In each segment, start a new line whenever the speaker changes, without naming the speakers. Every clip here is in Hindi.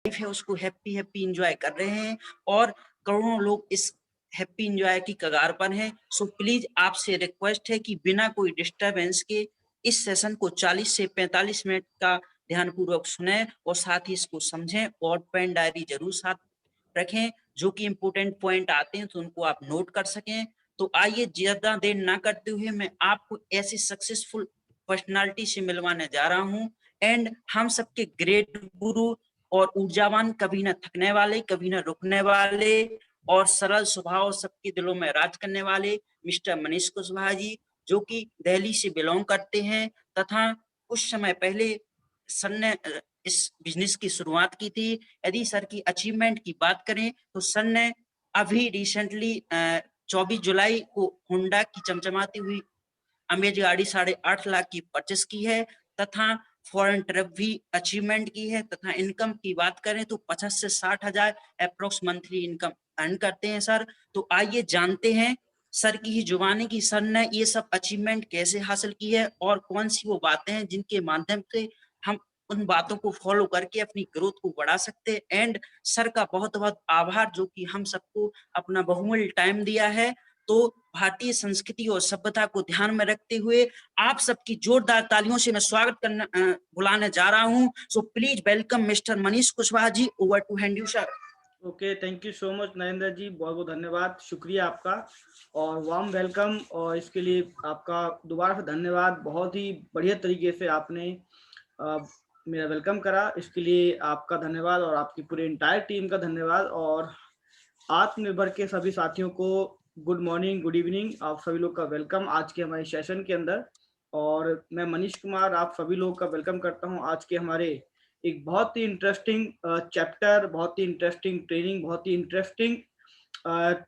लाइफ है उसको हैप्पी हैप्पी एंजॉय कर रहे हैं और करोड़ों लोग इस हैप्पी एंजॉय की कगार पर हैं। सो प्लीज आपसे रिक्वेस्ट है कि बिना कोई डिस्टरबेंस के इस सेशन को 40 से 45 मिनट का ध्यानपूर्वक सुने और साथ ही इसको समझें और पेन डायरी जरूर साथ रखें। जो कि इंपोर्टेंट पॉइंट आते हैं तो उनको आप नोट कर सकें। तो आइए ज्यादा देर ना करते हुए मैं आपको ऐसी सक्सेसफुल पर्सनालिटी से मिलवाने जा रहा हूं एंड हम सबके ग्रेट गुरु और ऊर्जावान, कभी ना थकने वाले, कभी ना रुकने वाले और सरल स्वभाव, सबके दिलों में राज करने वाले मिस्टर मनीष कुशवाहा जी, जो कि दिल्ली से बिलोंग करते हैं तथा कुछ समय पहले सर ने इस बिजनेस की शुरुआत की थी। यदि सर की अचीवमेंट की बात करें तो सर ने अभी रिसेंटली 24 जुलाई को होंडा की चमचमाती हुई अमेज गाड़ी 8.5 लाख की परचेस की है तथा फॉरेन ट्रिप भी अचीवमेंट की है तथा इनकम की बात करें तो 50 से 60 हजार अप्रोक्स मंथली इनकम अर्न करते हैं सर। तो आइए जानते हैं सर की ही जुबानी की सर ने ये सब अचीवमेंट कैसे हासिल की है और कौन सी वो बातें हैं जिनके माध्यम से हम उन बातों को फॉलो करके अपनी ग्रोथ को बढ़ा सकते हैं। एंड सर का बहुत बहुत आभार जो कि हम सबको अपना बहुमूल्य टाइम दिया है। तो भारतीय संस्कृति और सभ्यता को ध्यान में रखते हुए आप सबकी जोरदार तालियों से मैं स्वागत करना बुलाने जा रहा हूं। So please welcome mister Manish Kushwaha ji, over to hand you sir.
Okay, thank you so much Narendra ji, बहुत बहुत धन्यवाद, शुक्रिया आपका और वार्म वेलकम। और इसके लिए आपका दोबारा से धन्यवाद। बहुत ही बढ़िया तरीके से आपने मेरा वेलकम करा, इसके लिए आपका धन्यवाद और आपकी पूरी इंटायर टीम का धन्यवाद। और आत्मनिर्भर के सभी साथियों को गुड मॉर्निंग, गुड इवनिंग, आप सभी लोग का वेलकम आज के हमारे सेशन के अंदर। और मैं मनीष कुमार आप सभी लोग का वेलकम करता हूं आज के हमारे एक बहुत ही इंटरेस्टिंग चैप्टर, बहुत ही इंटरेस्टिंग ट्रेनिंग, बहुत ही इंटरेस्टिंग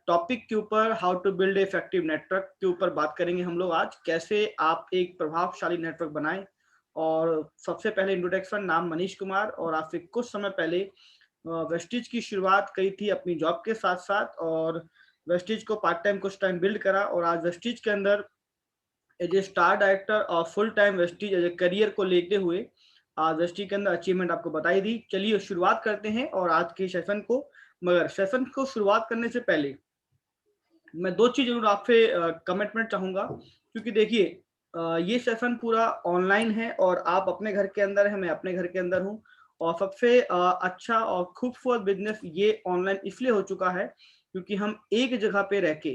टॉपिक के ऊपर, how to build effective network के ऊपर बात करेंगे हम लोग आज, कैसे आप एक प्रभावशाली नेटवर्क बनाएं। और सबसे पहले इंट्रोडक्शन, नाम मनीष कुमार और आज से कुछ समय पहले वेस्टिज की शुरुआत करी थी अपनी जॉब के साथ साथ और वेस्टिज को पार्ट टाइम कुछ टाइम बिल्ड करा और आज वेस्टिज के अंदर एज ए स्टार डायरेक्टर और full time Vestige as a career को लेते हुए आज वेस्टिज के अंदर अचीवमेंट आपको बताई दी। चलिए शुरुआत करते हैं और आज के सेशन को। मगर सेशन को शुरुआत करने से पहले मैं दो चीज जरूर आपसे कमिटमेंट चाहूंगा, क्योंकि देखिए ये सेशन पूरा ऑनलाइन है और आप अपने घर के अंदर हैं, मैं अपने घर के अंदर हूँ। और सबसे अच्छा और खूबसूरत बिजनेस ये ऑनलाइन इसलिए हो चुका है क्योंकि हम एक जगह पे रह के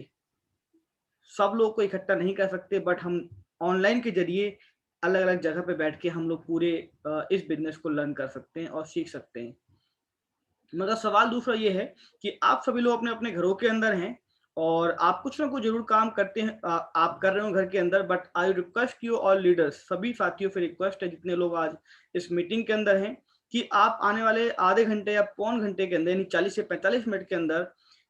सब लोग को इकट्ठा नहीं कर सकते, बट हम ऑनलाइन के जरिए अलग अलग जगह पे बैठ के हम लोग पूरे इस बिजनेस को लर्न कर सकते हैं और सीख सकते हैं। मगर सवाल दूसरा ये है कि आप सभी लोग अपने अपने घरों के अंदर हैं और आप कुछ ना कुछ जरूर काम करते हैं, आप कर रहे हो घर के अंदर। But I request you all leaders, सभी साथियों से रिक्वेस्ट है जितने लोग आज इस मीटिंग के अंदर हैं, कि आप आने वाले आधे घंटे या पौन घंटे के अंदर यानी 40 से 45 मिनट के अंदर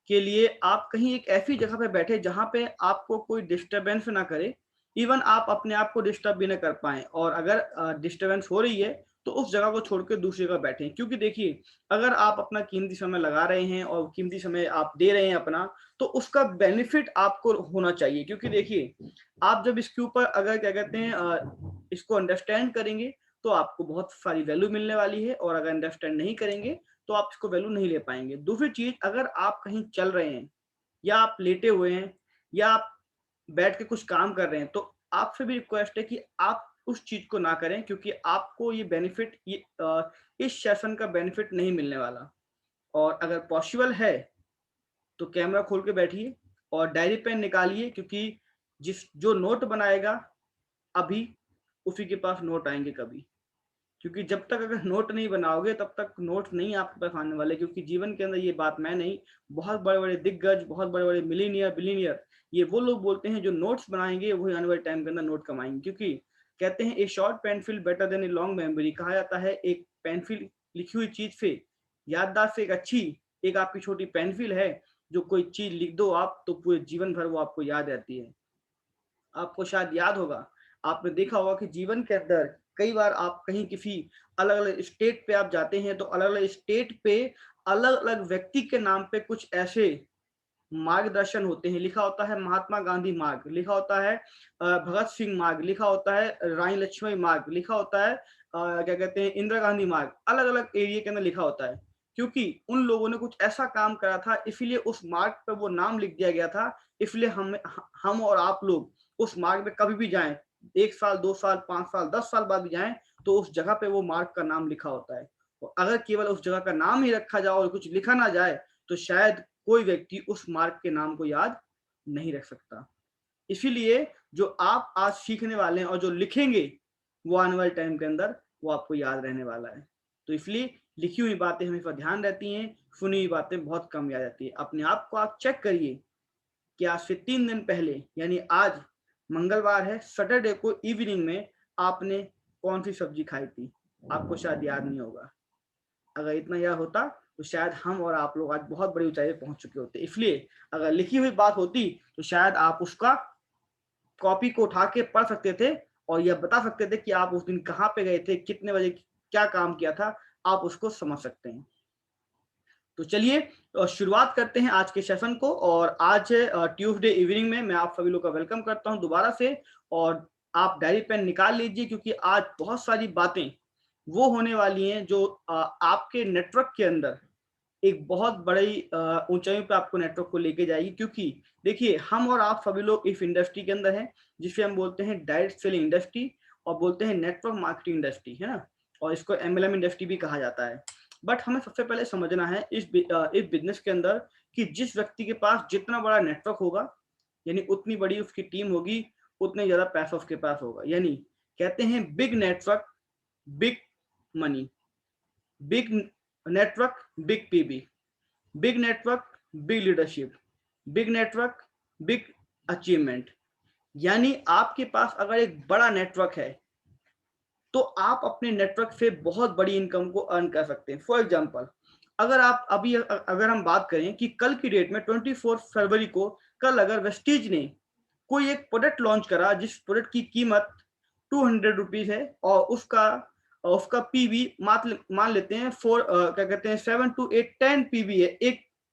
के लिए आप कहीं एक ऐसी जगह पे बैठे जहां पे आपको कोई डिस्टरबेंस ना करे, इवन आप अपने आप को डिस्टर्ब भी ना कर पाए। और अगर डिस्टरबेंस हो रही है तो उस जगह को छोड़ के दूसरी जगह बैठें, क्योंकि देखिए अगर आप अपना कीमती समय लगा रहे हैं और कीमती समय आप दे रहे हैं अपना, तो उसका बेनिफिट आपको होना चाहिए। क्योंकि देखिए आप जब इसके ऊपर अगर क्या कहते हैं इसको अंडरस्टैंड करेंगे तो आपको बहुत सारी वैल्यू मिलने वाली है, और अगर अंडरस्टैंड नहीं करेंगे तो आप इसको वैल्यू नहीं ले पाएंगे। दूसरी चीज, अगर आप कहीं चल रहे हैं या आप लेटे हुए हैं या आप बैठ के कुछ काम कर रहे हैं, तो आपसे भी रिक्वेस्ट है कि आप उस चीज को ना करें, क्योंकि आपको ये बेनिफिट इस सेशन का बेनिफिट नहीं मिलने वाला। और अगर पॉसिबल है तो कैमरा खोल के बैठिए और डायरी पेन निकालिए, क्योंकि जिस जो नोट बनाएगा अभी उसी के पास नोट आएंगे कभी। क्योंकि जब तक अगर नोट नहीं बनाओगे तब तक नोट नहीं आपके पास आने वाले। क्योंकि जीवन के अंदर ये बात मैं नहीं, बहुत बड़े बड़े दिग्गज, बहुत बड़े बड़े मिलीनियर, बिलीनियर, ये वो लोग बोलते हैं जो नोट्स बनाएंगे वही आने वाले टाइम के अंदर नोट कमाएंगे। क्योंकि कहते हैं ए short pencil better than a long memory, कहा जाता है एक पेंसिल लिखी हुई चीज से, याददाश्त से एक अच्छी एक आपकी छोटी पेंसिल है, जो कोई चीज लिख दो आप तो पूरे जीवन भर वो आपको याद रहती है। आपको शायद याद होगा, आपने देखा होगा कि जीवन के अंदर कई बार आप कहीं किसी अलग अलग स्टेट पे आप जाते हैं, तो अलग अलग स्टेट पे अलग अलग व्यक्ति के नाम पे कुछ ऐसे मार्गदर्शन होते हैं। लिखा होता है महात्मा गांधी मार्ग, लिखा होता है भगत सिंह मार्ग, लिखा होता है रानी लक्ष्मी मार्ग, लिखा होता है क्या कहते हैं इंदिरा गांधी मार्ग, अलग अलग एरिया के अंदर लिखा होता है। क्योंकि उन लोगों ने कुछ ऐसा काम करा था, इसलिए उस मार्ग पर वो नाम लिख दिया गया था। इसलिए हम और आप लोग उस मार्ग में कभी भी जाएं, 1 साल 2 साल 5 साल 10 साल बाद भी जाएं, तो उस जगह पे वो मार्ग का नाम लिखा होता है। और अगर केवल उस जगह का नाम ही रखा जाए और कुछ लिखा ना जाए, तो शायद कोई व्यक्ति उस मार्ग के नाम को याद नहीं रख सकता। इसीलिए जो आप आज सीखने वाले हैं और जो लिखेंगे, वो आने वाले टाइम के अंदर वो आपको याद रहने वाला है। तो इसलिए लिखी हुई बातें हमेशा ध्यान रहती हैं, सुनी हुई बातें बहुत कम याद रहती है। अपने आप को आप चेक करिए कि आज से 3 दिन पहले, यानी आज मंगलवार है, सैटरडे को इवनिंग में आपने कौन सी सब्जी खाई थी, आपको शायद याद नहीं होगा। अगर इतना याद होता तो शायद हम और आप लोग आज बहुत बड़ी ऊंचाई पे पहुंच चुके होते। इसलिए अगर लिखी हुई बात होती तो शायद आप उसका कॉपी को उठा के पढ़ सकते थे और यह बता सकते थे कि आप उस दिन कहाँ पे गए थे, कितने बजे क्या काम किया था, आप उसको समझ सकते हैं। तो चलिए शुरुआत करते हैं आज के सेशन को। और आज ट्यूसडे इवनिंग में मैं आप सभी लोग का वेलकम करता हूं दोबारा से। और आप डायरी पेन निकाल लीजिए, क्योंकि आज बहुत सारी बातें वो होने वाली हैं जो आपके नेटवर्क के अंदर एक बहुत बड़ी ऊंचाई पे आपको नेटवर्क को लेके जाएगी। क्योंकि देखिए, हम और आप सभी लोग इस इंडस्ट्री के अंदर हैं, जिसे हम बोलते हैं डायरेक्ट सेलिंग इंडस्ट्री और बोलते हैं नेटवर्क मार्केटिंग इंडस्ट्री, है ना, और इसको एमएलएम इंडस्ट्री भी कहा जाता है। बट हमें सबसे पहले समझना है इस बिजनेस के अंदर कि जिस व्यक्ति के पास जितना बड़ा नेटवर्क होगा, यानी उतनी बड़ी उसकी टीम होगी, उतने ज्यादा पैसा उसके पास होगा। यानी कहते हैं big network big money, big network big PB, big network big leadership, big network big achievement. यानी आपके पास अगर एक बड़ा नेटवर्क है तो आप अपने नेटवर्क से बहुत बड़ी इनकम को अर्न कर सकते हैं। फॉर एग्जांपल, अगर हम बात करें कि कल की डेट में 24 फरवरी को, कल अगर वेस्टीज ने कोई एक प्रोडक्ट लॉन्च करा जिस प्रोडक्ट की कीमत 200 रुपीज है और उसका पीवी मान लेते हैं क्या कहते हैं 7 to 8 10 पीवी है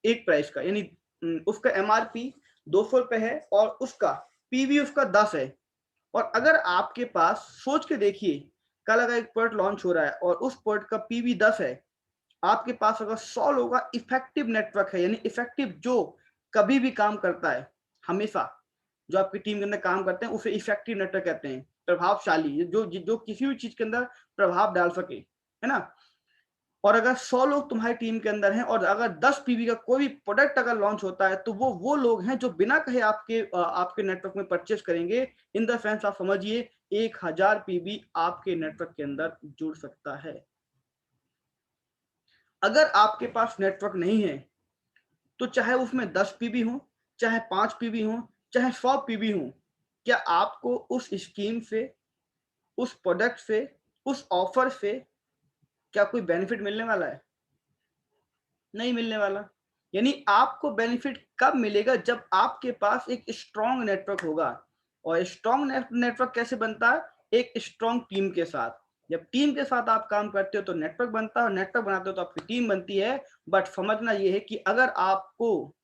एक प्राइस का, यानी उसका एमआरपी 200 रुपए है और उसका पीवी उसका 10 है। और अगर आपके पास, सोच के देखिए, कल अगर एक प्रोडक्ट लॉन्च हो रहा है और उस प्रोडक्ट का पीवी 10 है, आपके पास अगर 100 लोगों का इफेक्टिव नेटवर्क है, यानी इफेक्टिव जो कभी भी काम करता है, हमेशा जो आपकी टीम के अंदर काम करते हैं, उसे इफेक्टिव नेटवर्क कहते हैं। प्रभावशाली, जो किसी भी चीज के अंदर प्रभाव डाल सके, है ना। और अगर 100 लोग तुम्हारी टीम के अंदर हैं और अगर 10 पीवी का कोई भी प्रोडक्ट अगर लॉन्च होता है, तो वो लोग हैं जो बिना कहे आपके नेटवर्क में परचेस करेंगे। इन द सेंस आप समझिए 1000 पीवी आपके नेटवर्क के अंदर जुड़ सकता है। अगर आपके पास नेटवर्क नहीं है तो चाहे उसमें 10 पीवी हो, चाहे 5 पीवी हो, चाहे 100 पीवी हो, क्या आपको उस स्कीम से, उस प्रोडक्ट से, उस ऑफर से क्या कोई बेनिफिट मिलने वाला है? नहीं मिलने वाला। यानी आपको बेनिफिट कब मिलेगा? जब आपके पास एक स्ट्रॉन्ग नेटवर्क होगा। और स्ट्रॉन्ग नेटवर्क कैसे बनता है? एक स्ट्रॉन्ग टीम के साथ। जब टीम के साथ आप काम करते हो तो नेटवर्क बनता है, और नेटवर्क बनाते हो तो आपकी टीम बनती है। बट समझना यह है कि अगर आपको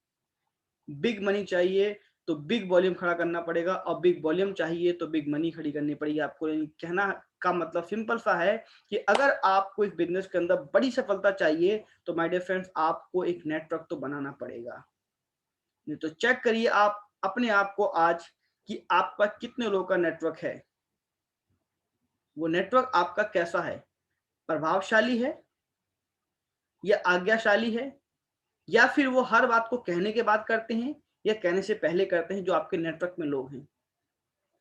बिग मनी चाहिए तो बिग वॉल्यूम खड़ा करना पड़ेगा, और बिग वॉल्यूम चाहिए तो बिग मनी खड़ी करनी पड़ेगी आपको। कहना का मतलब सिंपल सा है कि अगर आपको इस बिजनेस के अंदर बड़ी सफलता चाहिए तो माय डियर फ्रेंड्स, आपको एक नेटवर्क तो बनाना पड़ेगा। नहीं तो चेक करिए आप अपने आप को आज कि आपका कितने लोगों का नेटवर्क है। वो नेटवर्क आपका कैसा है? प्रभावशाली है या आज्ञाशाली है, या फिर वो हर बात को कहने के बाद करते हैं या कहने से पहले करते हैं जो आपके नेटवर्क में लोग हैं।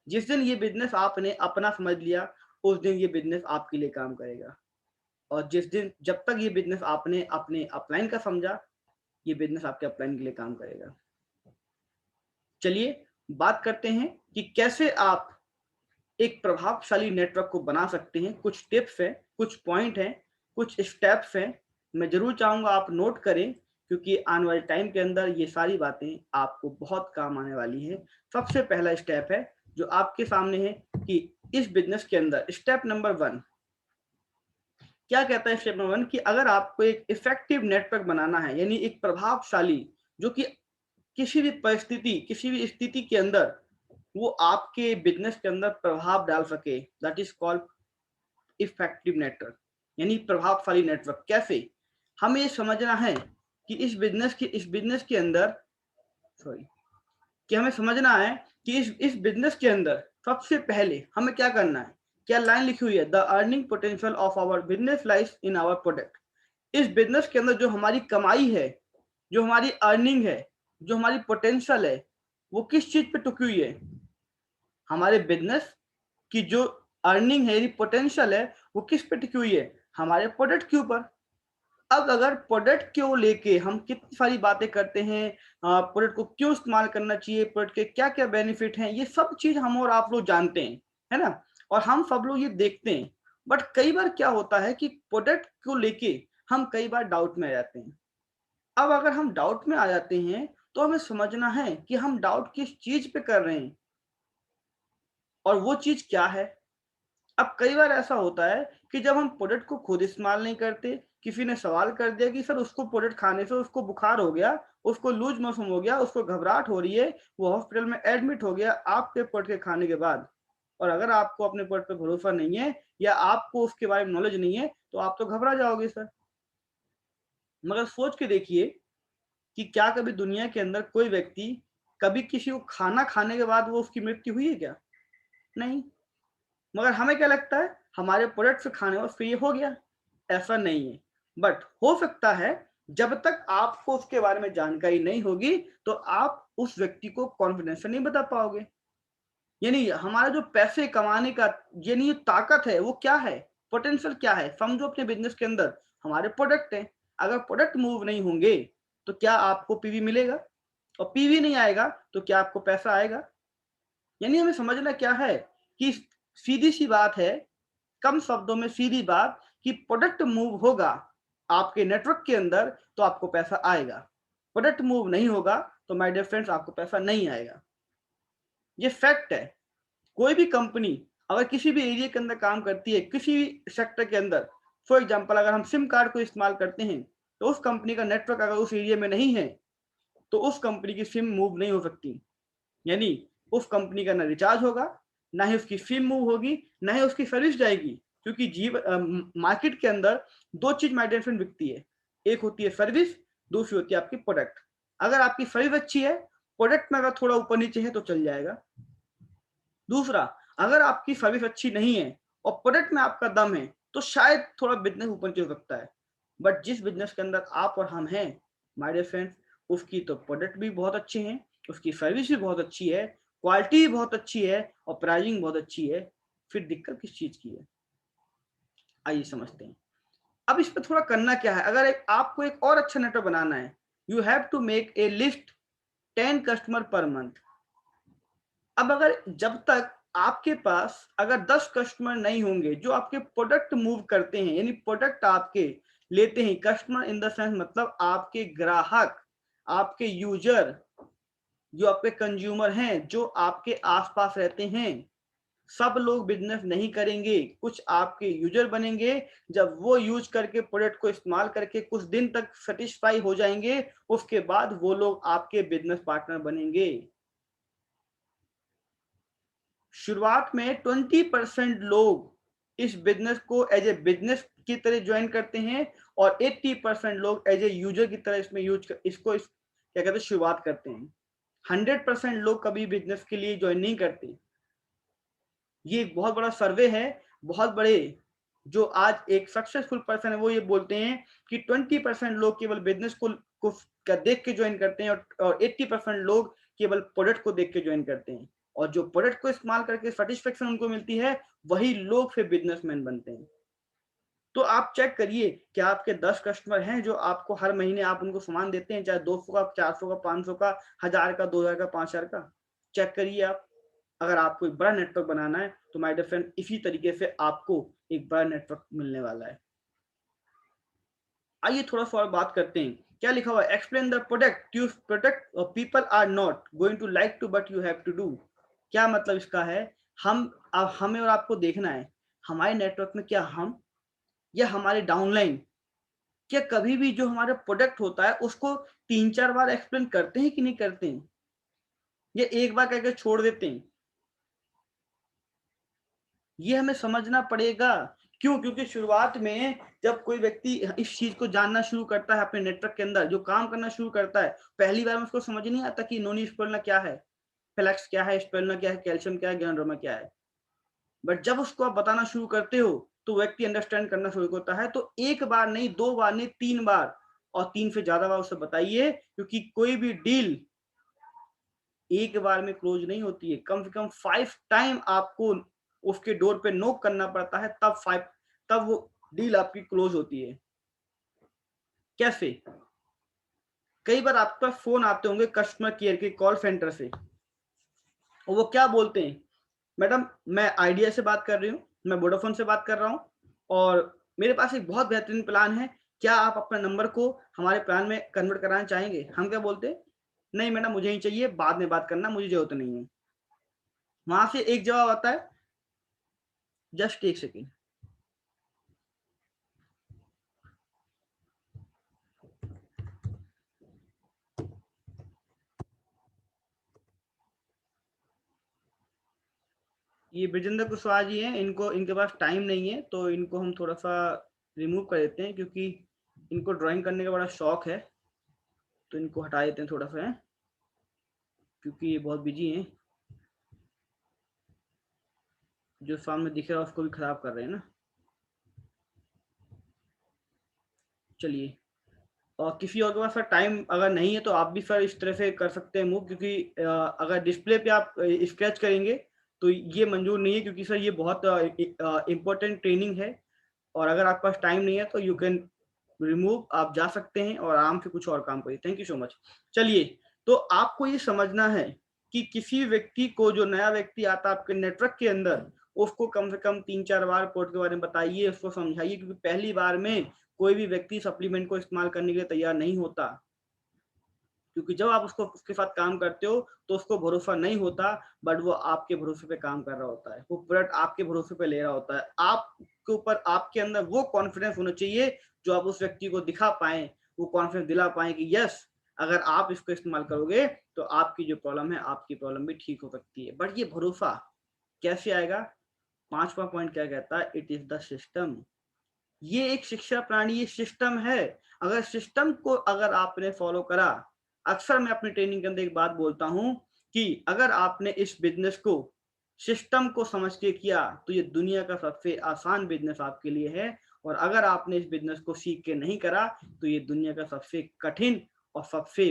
जिस दिन ये बिजनेस आपने अपना समझ लिया, उस दिन ये बिजनेस आपके लिए काम करेगा। और जब तक ये बिजनेस आपने अपने अपलाइन का समझा, ये बिजनेस आपके अपलाइन के लिए काम करेगा। चलिए बात करते हैं कि कैसे आप एक प्रभावशाली नेटवर्क को बना सकते हैं। कुछ टिप्स हैं, कुछ पॉइंट हैं, कुछ स्टेप्स हैं। मैं जरूर चाहूंगा आप नोट करें, क्योंकि आने वाले टाइम के अंदर ये सारी बातें आपको बहुत काम आने वाली हैं। सबसे पहला स्टेप है जो आपके सामने है कि इस बिजनेस के अंदर स्टेप नंबर 1 क्या कहता है? स्टेप नंबर 1 कि अगर आपको एक इफेक्टिव नेटवर्क बनाना है, यानी एक प्रभावशाली, जो कि किसी भी परिस्थिति, किसी भी स्थिति के अंदर वो आपके बिजनेस के अंदर प्रभाव डाल सके, that is called effective network, यानी प्रभावशाली नेटवर्क। कैसे? हमें ये समझना है कि इस बिजनेस के अंदर कि हमें समझना है कि इस बिजनेस के अंदर सबसे पहले हमें क्या करना है। क्या लाइन लिखी हुई है, the earning potential of our business lies in our product. इस बिजनेस के अंदर जो हमारी कमाई है, जो हमारी अर्निंग है, जो हमारी पोटेंशियल है, वो किस चीज पे टुकी हुई है? हमारे बिजनेस की जो अर्निंग है, पोटेंशियल है, वो किस पे टिकी हुई है? हमारे प्रोडक्ट के ऊपर। अब अगर प्रोडक्ट को लेके हम कितनी सारी बातें करते हैं, प्रोडक्ट को क्यों इस्तेमाल करना चाहिए, प्रोडक्ट के क्या क्या बेनिफिट हैं, ये सब चीज हम और आप लोग जानते हैं, है ना, और हम सब लोग ये देखते हैं। बट कई बार क्या होता है कि प्रोडक्ट को लेके हम कई बार डाउट में आ जाते हैं। अब अगर हम डाउट में आ जाते हैं तो हमें समझना है कि हम डाउट किस चीज पे कर रहे हैं और वो चीज क्या है। अब कई बार ऐसा होता है कि जब हम प्रोडक्ट को खुद इस्तेमाल नहीं करते, किसी ने सवाल कर दिया कि सर उसको प्रोडक्ट खाने से उसको बुखार हो गया, उसको लूज मोशन हो गया, उसको घबराहट हो रही है, वो हॉस्पिटल में एडमिट हो गया आपके प्रोडक्ट के खाने के बाद। और अगर आपको अपने प्रोडक्ट पे भरोसा नहीं है या आपको उसके बारे में नॉलेज नहीं है तो आप तो घबरा जाओगे सर। मगर सोच के देखिए कि क्या कभी दुनिया के अंदर कोई व्यक्ति, कभी किसी को खाना खाने के बाद वो उसकी मृत्यु हुई है क्या? नहीं। मगर हमें क्या लगता है हमारे प्रोडक्ट से खाने और फ्री हो गया। ऐसा नहीं है। बट हो सकता है जब तक आपको उसके बारे में जानकारी नहीं होगी तो आप उस व्यक्ति को कॉन्फिडेंस से नहीं बता पाओगे। यानी हमारा जो पैसे कमाने का यानी ताकत है वो क्या है, पोटेंशियल क्या है, समझो अपने बिजनेस के अंदर हमारे प्रोडक्ट हैं। अगर प्रोडक्ट मूव नहीं होंगे तो क्या आपको पीवी मिलेगा, और पीवी नहीं आएगा तो क्या आपको पैसा आएगा। यानी हमें समझना क्या है कि सीधी सी बात है, कम शब्दों में सीधी बात, कि प्रोडक्ट मूव होगा आपके नेटवर्क के अंदर तो आपको पैसा आएगा। प्रोडक्ट मूव नहीं होगा तो माय डियर फ्रेंड्स आपको पैसा नहीं आएगा। ये फैक्ट है। कोई भी कंपनी अगर किसी भी एरिया के अंदर काम करती है, किसी भी सेक्टर के अंदर, फॉर एग्जांपल अगर हम सिम कार्ड को इस्तेमाल करते हैं तो उस कंपनी का नेटवर्क अगर उस एरिया में नहीं है तो उस कंपनी की सिम मूव नहीं हो सकती। यानी उस कंपनी का ना रिचार्ज होगा, ना ही उसकी सिम मूव होगी, ना ही उसकी सर्विस जाएगी। क्योंकि मार्केट के अंदर दो चीज माय डियर फ्रेंड बिकती है, एक होती है सर्विस, दूसरी होती है आपकी प्रोडक्ट। अगर आपकी सर्विस अच्छी है, प्रोडक्ट में अगर थोड़ा ऊपर नीचे है तो चल जाएगा। दूसरा, अगर आपकी सर्विस अच्छी नहीं है और प्रोडक्ट में आपका दम है तो शायद थोड़ा बिजनेस ऊपर नीचे हो सकता है। बट जिस बिजनेस के अंदर आप और हम हैं माय डियर फ्रेंड्स, उसकी तो प्रोडक्ट भी बहुत अच्छे हैं, उसकी सर्विस भी बहुत अच्छी है, क्वालिटी भी बहुत अच्छी है और प्राइसिंग बहुत अच्छी है। फिर दिक्कत किस चीज की है, आइए समझते हैं। अब इस पर थोड़ा करना क्या है, अगर आपको एक और अच्छा नेटवर्क बनाना है, you have to make a list 10 customer per month. अब अगर जब तक आपके पास अगर 10 कस्टमर नहीं होंगे जो आपके प्रोडक्ट मूव करते हैं, यानी प्रोडक्ट आपके लेते हैं, कस्टमर इन द सेंस मतलब आपके ग्राहक, आपके यूजर, जो आपके कंज्यूमर हैं, जो आपके आसपास रहते हैं, सब लोग बिजनेस नहीं करेंगे, कुछ आपके यूजर बनेंगे। जब वो यूज करके प्रोडक्ट को इस्तेमाल करके कुछ दिन तक सेटिस्फाई हो जाएंगे, उसके बाद वो लोग आपके बिजनेस पार्टनर बनेंगे। शुरुआत में 20% लोग इस बिजनेस को एज ए बिजनेस की तरह ज्वाइन करते हैं और 80% लोग एज ए यूजर की तरह क्या कहते हैं शुरुआत करते हैं। 100% लोग कभी बिजनेस के लिए ज्वाइन नहीं करते। ये एक बहुत बड़ा सर्वे है, बहुत बड़े जो आज एक सक्सेसफुल पर्सन है वो ये बोलते हैं कि 20% लोग केवल बिजनेस को देख के ज्वाइन करते हैं और 80% लोग केवल प्रोडक्ट को देख के ज्वाइन करते हैं। और जो प्रोडक्ट को इस्तेमाल करके सेटिस्फेक्शन उनको मिलती है वही लोग फिर बिजनेसमैन बनते हैं। तो आप चेक करिए कि आपके 10 कस्टमर हैं जो आपको हर महीने आप उनको सामान देते हैं, चाहे 200 का, 400 का, 500 का, 1000 का, 2000 का, 5000 का। चेक करिए आप। अगर आपको एक बड़ा नेटवर्क बनाना है तो माय डियर फ्रेंड इसी तरीके से आपको एक बड़ा नेटवर्क मिलने वाला है। आइए थोड़ा सा और बात करते हैं। क्या लिखा हुआ है, explain the product use product people are not going to like to but you have to do. क्या मतलब इसका है, हमें और आपको देखना है हमारे नेटवर्क में क्या हम या हमारे डाउनलाइन क्या कभी भी जो हमारा प्रोडक्ट होता है उसको 3-4 बार एक्सप्लेन करते हैं कि नहीं करते हैं, या एक बार करके छोड़ देते हैं। ये हमें समझना पड़ेगा क्यों? क्योंकि शुरुआत में जब कोई व्यक्ति इस चीज को जानना शुरू करता है, अपने नेटवर्क के अंदर जो काम करना शुरू करता है, पहली बार में उसको समझ नहीं आता कि नॉनी स्पिरुलिना क्या है, फ्लेक्स क्या है, स्पिरुलिना क्या है, कैल्शियम क्या है, ग्रानुलोमा क्या है। बट जब उसको आप बताना शुरू करते हो तो व्यक्ति अंडरस्टैंड करना शुरू होता है। तो एक बार नहीं, 2 बार नहीं, 3 बार और 3 से ज्यादा बार उसे बताइए, क्योंकि कोई भी डील एक बार में क्लोज नहीं होती है। कम से कम 5 टाइम आपको उसके डोर पे नॉक करना पड़ता है, तब वो डील आपकी क्लोज होती है। कैसे? कई बार आपके पास फोन आते होंगे कस्टमर केयर के कॉल सेंटर से, और वो क्या बोलते हैं, मैडम मैं आइडिया से बात कर रही हूँ, मैं वोडाफोन से बात कर रहा हूँ और मेरे पास एक बहुत बेहतरीन प्लान है, क्या आप अपने नंबर को हमारे प्लान में कन्वर्ट कराना चाहेंगे? हम क्या बोलते हैं, नहीं मैडम मुझे नहीं चाहिए, बाद में बात करना, मुझे जरूरत नहीं है। वहां से एक जवाब आता है, जस्ट एक सेकेंड। ये ब्रजेंद्र कुशवाहा जी हैं, इनके पास टाइम नहीं है, तो इनको हम थोड़ा सा रिमूव कर देते हैं, क्योंकि इनको ड्राइंग करने का बड़ा शौक है, तो इनको हटा देते हैं थोड़ा सा है, क्योंकि ये बहुत बिजी हैं। जो सामने दिख रहा है उसको भी खराब कर रहे हैं ना। चलिए, और किसी और के पास टाइम अगर नहीं है तो आप भी सर इस तरह से कर सकते हैं मूव, क्योंकि अगर डिस्प्ले पे आप स्क्रैच करेंगे तो ये मंजूर नहीं है, क्योंकि सर ये बहुत इंपॉर्टेंट ट्रेनिंग है, और अगर आपके पास टाइम नहीं है तो यू कैन रिमूव, आप जा सकते हैं और आराम से कुछ और काम करिए। Thank you so much. चलिए, तो आपको ये समझना है कि किसी व्यक्ति को, जो नया व्यक्ति आता है आपके नेटवर्क के अंदर, उसको कम से कम 3-4 बार कोड के बारे में बताइए, उसको समझाइए, क्योंकि पहली बार में कोई भी व्यक्ति सप्लीमेंट को इस्तेमाल करने के लिए तैयार नहीं होता, क्योंकि जब आप उसके साथ काम करते हो तो उसको भरोसा नहीं होता, बट वो आपके भरोसे पे काम कर रहा होता है, वो प्रोडक्ट आपके भरोसे पे ले रहा होता है। आपके ऊपर, आपके अंदर वो कॉन्फिडेंस होना चाहिए जो आप उस व्यक्ति को दिखा पाए, वो कॉन्फिडेंस दिला पाए कि यस, अगर आप इसको इस्तेमाल करोगे तो आपकी जो प्रॉब्लम है, आपकी प्रॉब्लम भी ठीक हो सकती है। बट ये भरोसा कैसे आएगा? 5वां पॉइंट क्या कहता है? It is the system. ये एक शिक्षा प्रणाली, ये सिस्टम है। अगर सिस्टम को अगर आपने फॉलो करा, अक्सर मैं अपनी ट्रेनिंग के अंदर एक बात बोलता हूं कि अगर आपने इस बिजनेस को सिस्टम को समझ के किया तो ये दुनिया का सबसे आसान बिजनेस आपके लिए है, और अगर आपने इस बिजनेस को सीख के नहीं करा तो ये दुनिया का सबसे कठिन और सबसे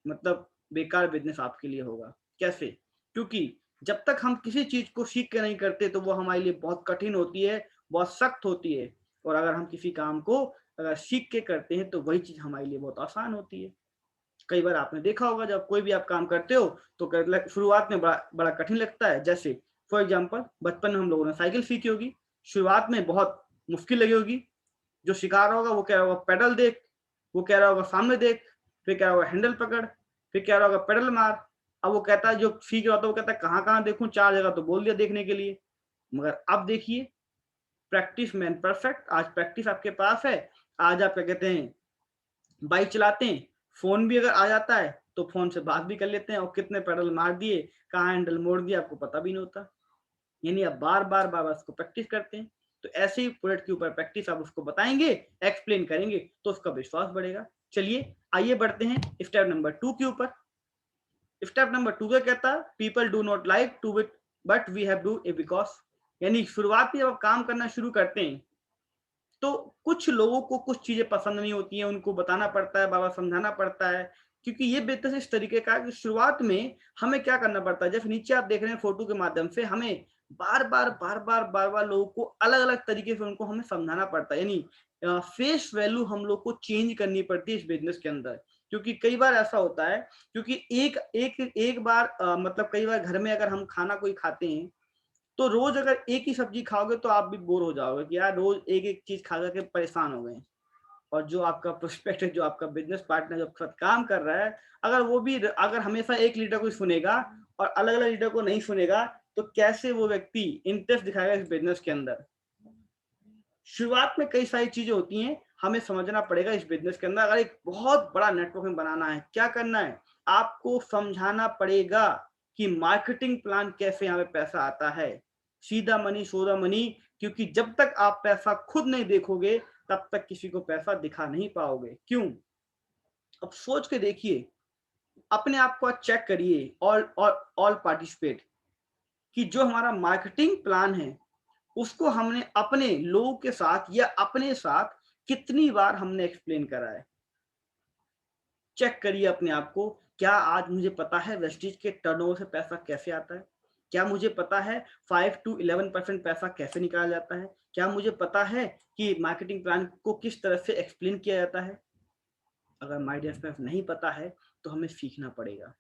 मतलब बेकार बिजनेस आपके लिए होगा। कैसे? क्योंकि जब तक हम किसी चीज को सीख के नहीं करते तो वो हमारे लिए बहुत कठिन होती है, बहुत सख्त होती है, और अगर हम किसी काम को अगर सीख के करते हैं तो वही चीज हमारे लिए बहुत आसान होती है। कई बार आपने देखा होगा, जब कोई भी आप काम करते हो तो शुरुआत में बड़ा बड़ा कठिन लगता है। जैसे फॉर एग्जाम्पल, बचपन में हम लोगों ने साइकिल सीखी होगी, शुरुआत में बहुत मुश्किल लगी होगी। जो सिखा रहा होगा वो कह रहा होगा पेडल देख, वो कह रहा होगा सामने देख, फिर कह रहा होगा हैंडल पकड़, फिर कह रहा होगा पेडल मार। अब वो कहता है, जो सीख रहा होता है वो कहता है कहाँ कहाँ देखूं, 4 जगह तो बोल दिया देखने के लिए। मगर अब देखिए, प्रैक्टिस मैन परफेक्ट। आज प्रैक्टिस आपके पास है, आज आप क्या कहते हैं, बाइक चलाते हैं, फोन भी अगर आ जाता है तो फोन से बात भी कर लेते हैं, और कितने पेडल मार दिए, कहाँ हैंडल मोड़ दिया, आपको पता भी नहीं होता। यानी आप बार बार बार बार उसको प्रैक्टिस करते हैं। तो ऐसे ही प्रोडक्ट के ऊपर प्रैक्टिस आप उसको बताएंगे, एक्सप्लेन करेंगे, तो उसका विश्वास बढ़ेगा। चलिए आइए बढ़ते हैं स्टेप नंबर 2 के ऊपर। स्टेप नंबर 2 क्या कहता है? People do not like to it but we have do it because. यानी शुरुआत में जब आप काम करना शुरू करते हैं तो कुछ लोगों को कुछ चीजें पसंद नहीं होती हैं, उनको बताना पड़ता है, बाबा समझाना पड़ता है, क्योंकि ये बिजनेस इस तरीके का है कि शुरुआत में हमें क्या करना पड़ता है, जैसे नीचे आप देख रहे हैं फोटो के माध्यम से, हमें बार बार लोगों को अलग अलग तरीके से उनको हमें समझाना पड़ता है। यानी फेस वैल्यू हम लोग को चेंज करनी पड़ती है इस बिजनेस के अंदर, क्योंकि कई बार ऐसा होता है, क्योंकि एक एक एक बार मतलब कई बार घर में अगर हम खाना कोई खाते हैं तो रोज अगर एक ही सब्जी खाओगे तो आप भी बोर हो जाओगे कि यार रोज एक एक चीज खा करके परेशान हो गए। और जो आपका प्रोस्पेक्ट है, जो आपका बिजनेस पार्टनर जो आपके साथ काम कर रहा है, अगर वो भी अगर हमेशा एक लीडर को सुनेगा और अलग अलग लीडर को नहीं सुनेगा, तो कैसे वो व्यक्ति इंटरेस्ट दिखाएगा इस बिजनेस के अंदर? शुरुआत में कई सारी चीजें होती हैं, हमें समझना पड़ेगा इस बिजनेस के अंदर। अगर एक बहुत बड़ा नेटवर्क में बनाना है, क्या करना है? आपको समझाना पड़ेगा कि मार्केटिंग प्लान कैसे यहाँ पे पैसा आता है। सीधा मनी सोदा मनी क्योंकि जब तक आप पैसा खुद नहीं देखोगे तब तक किसी को पैसा दिखा नहीं पाओगे। क्यों? अब सोच के देखिए, अपने आप को चेक करिए, ऑल पार्टिसिपेट, कि जो हमारा मार्केटिंग प्लान है उसको हमने अपने लोगों के साथ या अपने साथ कितनी बार हमने एक्सप्लेन करा है। चेक करिए अपने आप को, क्या आज मुझे पता है वेस्टीज के टर्नओवर से पैसा कैसे आता है? क्या मुझे पता है 5 to 11% पैसा कैसे निकाला जाता है? क्या मुझे पता है कि मार्केटिंग प्लान को किस तरह से एक्सप्लेन किया जाता है? अगर माय डियर फ्रेंड्स नहीं पता है तो हमें सीखना पड़ेगा।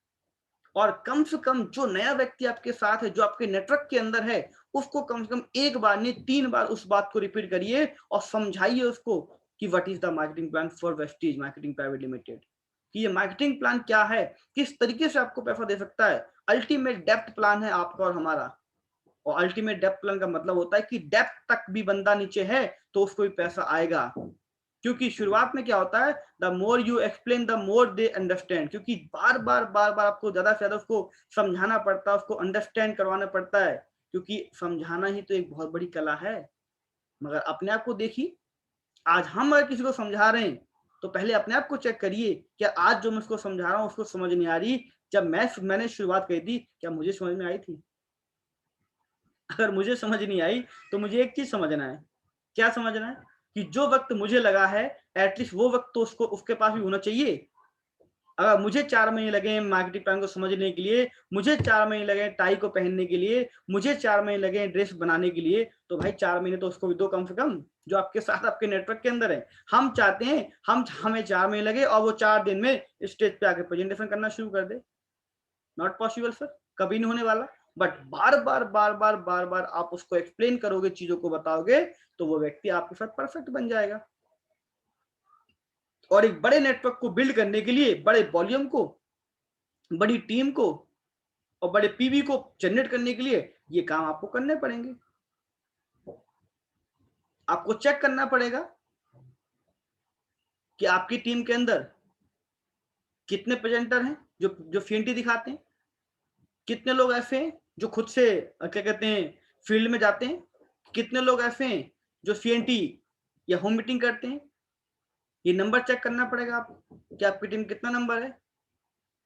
और कम से कम जो नया व्यक्ति आपके साथ है, जो आपके नेटवर्क के अंदर है, उसको कम से कम एक बार नहीं 3 बार उस बात को रिपीट करिए और समझाइए उसको कि what is the marketing plan for Vestige marketing private limited, कि ये मार्केटिंग प्लान क्या है, किस तरीके से आपको पैसा दे सकता है। अल्टीमेट डेप्थ प्लान है आपका और हमारा। और अल्टीमेट डेप्थ प्लान का मतलब होता है कि डेप्थ तक भी बंदा नीचे है तो उसको भी पैसा आएगा। क्योंकि शुरुआत में क्या होता है, the more you explain the more they understand, क्योंकि बार बार आपको ज्यादा से ज्यादा उसको समझाना पड़ता है, उसको अंडरस्टैंड करवाना पड़ता है, क्योंकि समझाना ही तो एक बहुत बड़ी कला है। मगर अपने आप को देखिए, आज हम अगर किसी को समझा रहे हैं तो पहले अपने आप को चेक करिए, क्या आज जो मैं उसको समझा रहा हूँ उसको समझ नहीं आ रही? जब मैंने शुरुआत करी थी, क्या मुझे समझ में आई थी? अगर मुझे समझ नहीं आई तो मुझे एक चीज समझना है। क्या समझना है? कि जो वक्त मुझे लगा है एटलीस्ट वो वक्त तो उसके पास भी होना चाहिए। अगर मुझे 4 महीने लगे मार्केटिंग प्लान को समझने के लिए, मुझे 4 महीने लगे टाई को पहनने के लिए, मुझे 4 महीने लगे ड्रेस बनाने के लिए, तो भाई 4 महीने तो उसको भी दो कम से कम, जो आपके साथ आपके नेटवर्क के अंदर है। हम चाहते हैं हमें 4 महीने लगे और वो 4 दिन में स्टेज पे आके प्रेजेंटेशन करना शुरू कर दे। नॉट पॉसिबल सर, कभी नहीं होने वाला। बट बार बार आप उसको एक्सप्लेन करोगे, चीजों को बताओगे, तो वो व्यक्ति आपके साथ परफेक्ट बन जाएगा। और एक बड़े नेटवर्क को बिल्ड करने के लिए, बड़े वॉल्यूम को, बड़ी टीम को और बड़े पीवी को जनरेट करने के लिए ये काम आपको करने पड़ेंगे। आपको चेक करना पड़ेगा कि आपकी टीम के अंदर कितने प्रेजेंटर हैं जो फीएनटी दिखाते हैं, कितने लोग ऐसे हैं जो खुद से क्या कहते हैं फील्ड में जाते हैं, कितने लोग ऐसे हैं जो सीएनटी या होम मीटिंग करते हैं। ये नंबर चेक करना पड़ेगा आपको कि आपकी टीम कितना नंबर है।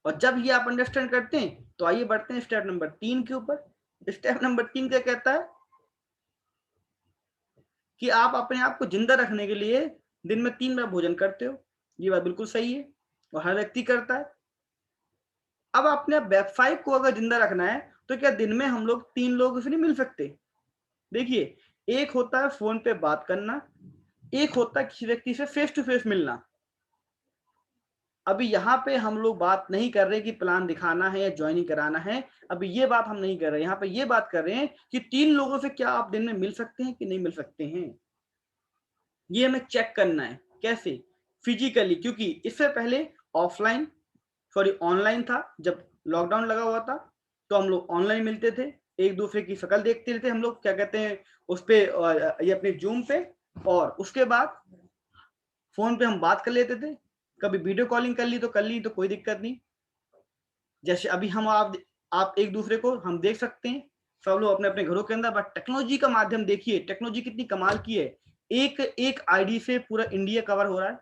और जब ये आप अंडरस्टैंड करते हैं तो आइए बढ़ते हैं स्टेप नंबर 3 के ऊपर। स्टेप नंबर 3 क्या कहता है कि आप अपने आप को जिंदा रखने के लिए दिन में 3 बार भोजन करते हो। ये बात बिल्कुल सही है और हर व्यक्ति करता है। अब अपने व्यवसाय को अगर जिंदा रखना है तो क्या दिन में हम लोग 3 लोगों से नहीं मिल सकते? देखिए, एक होता है फोन पे बात करना, एक होता है किसी व्यक्ति से फेस टू फेस मिलना। अभी यहाँ पे हम लोग बात नहीं कर रहे कि प्लान दिखाना है या ज्वाइनिंग कराना है, अभी ये बात हम नहीं कर रहे। यहाँ पे ये बात कर रहे हैं कि 3 लोगों से क्या आप दिन में मिल सकते हैं कि नहीं मिल सकते हैं। ये हमें चेक करना है। कैसे? फिजिकली, क्योंकि इससे पहले ऑनलाइन था। जब लॉकडाउन लगा हुआ था तो हम लोग ऑनलाइन मिलते थे, एक दूसरे की शक्ल देखते थे हम लोग, क्या कहते हैं उस पे, ये अपने जूम पे, और उसके बाद फोन पे हम बात कर लेते थे। कभी वीडियो कॉलिंग कर ली तो कोई दिक्कत नहीं। जैसे अभी हम आप एक दूसरे को हम देख सकते हैं, सब लोग अपने अपने घरों के अंदर। बट टेक्नोलॉजी का माध्यम देखिए, टेक्नोलॉजी कितनी कमाल की है। एक आईडी से पूरा इंडिया कवर हो रहा है।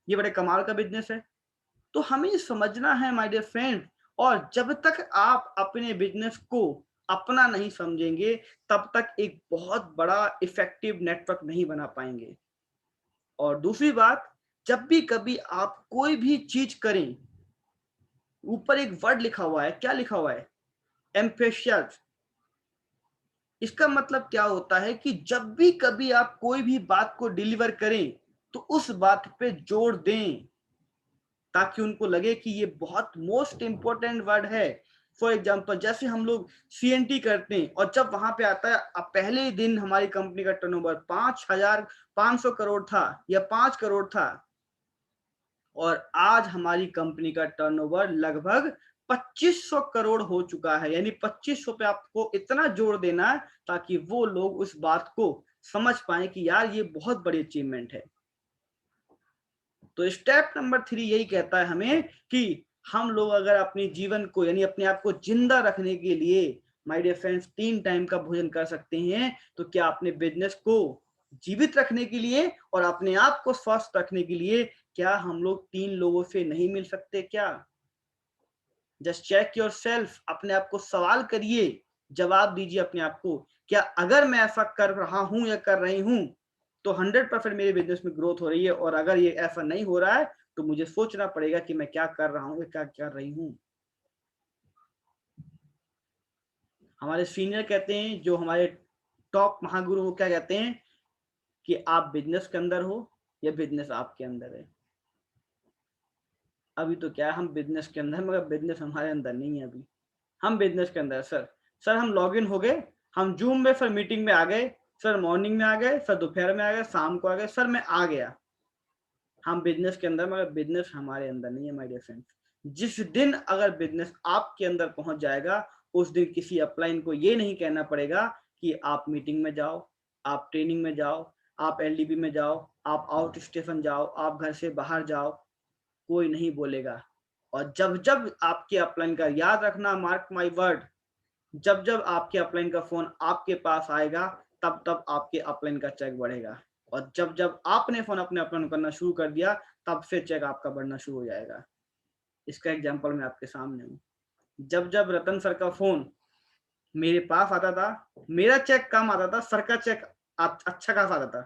ये बड़े कमाल का बिजनेस है। तो हमें समझना है माय डियर फ्रेंड, और जब तक आप अपने बिजनेस को अपना नहीं समझेंगे तब तक एक बहुत बड़ा इफेक्टिव नेटवर्क नहीं बना पाएंगे। और दूसरी बात, जब भी कभी आप कोई भी चीज करें, ऊपर एक वर्ड लिखा हुआ है। क्या लिखा हुआ है? एम्फेसिस। इसका मतलब क्या होता है कि जब भी कभी आप कोई भी बात को डिलीवर करें तो उस बात पे जोर दें, ताकि उनको लगे कि ये बहुत मोस्ट इंपॉर्टेंट वर्ड है। फॉर एग्जाम्पल, जैसे हम लोग सीएनटी करते हैं और जब वहां पे आता है, अब पहले दिन हमारी कंपनी का टर्नओवर 5,500 करोड़ था या 5 करोड़ था, और आज हमारी कंपनी का टर्नओवर लगभग 2500 करोड़ हो चुका है। यानी 2500 पे आपको इतना जोर देना है ताकि वो लोग उस बात को समझ पाए कि यार ये बहुत बड़ी अचीवमेंट है। तो स्टेप नंबर 3 यही कहता है हमें कि हम लोग अगर अपने जीवन को यानी अपने आप को जिंदा रखने के लिए माय डियर फ्रेंड्स 3 टाइम का भोजन कर सकते हैं, तो क्या अपने बिजनेस को जीवित रखने के लिए और अपने आप को स्वस्थ रखने के लिए क्या हम लोग 3 लोगों से नहीं मिल सकते क्या? जस्ट चेक योरसेल्फ, अपने आप को सवाल करिए, जवाब दीजिए अपने आप को, क्या अगर मैं ऐसा कर रहा हूं या कर रही हूं तो 100% मेरे बिजनेस में ग्रोथ हो रही है, और अगर ये ऐसा नहीं हो रहा है तो मुझे सोचना पड़ेगा कि मैं क्या कर रहा हूं या क्या कर रही हूं। हमारे सीनियर कहते हैं, जो हमारे टॉप महागुरु, वो क्या कहते हैं कि आप बिजनेस के अंदर हो या बिजनेस आपके अंदर है। अभी तो क्या है, हम बिजनेस के अंदर, मगर बिजनेस हमारे अंदर नहीं है। अभी हम बिजनेस के अंदर, सर हम लॉग इन हो गए, हम जूम में सर मीटिंग में आ गए, सर मॉर्निंग में आ गए, सर दोपहर में आ गए, शाम को आ गए, सर मैं आ गया। हम बिजनेस के अंदर, मगर बिजनेस हमारे अंदर नहीं है माय डियर फ्रेंड्स। जिस दिन अगर बिजनेस आपके अंदर पहुंच जाएगा, उस दिन किसी अपलाइन को ये नहीं कहना पड़ेगा कि आप मीटिंग में जाओ, आप ट्रेनिंग में जाओ, आप एलडीबी में जाओ, आप आउट स्टेशन जाओ, आप घर से बाहर जाओ, कोई नहीं बोलेगा। और जब जब आपके अपलाइन का, याद रखना, मार्क माय वर्ड, जब जब आपके अपलाइन का फोन आपके पास आएगा, तब तब आपके अपलाइन का चेक बढ़ेगा। और जब जब आपने फोन अपने अपलाइन करना शुरू कर दिया, तब से चेक आपका बढ़ना शुरू हो जाएगा। इसका एग्जांपल मैं आपके सामने हूँ। जब जब रतन सर का फोन मेरे पास आता था, मेरा चेक कम आता था, सर का चेक अच्छा खासा आता था।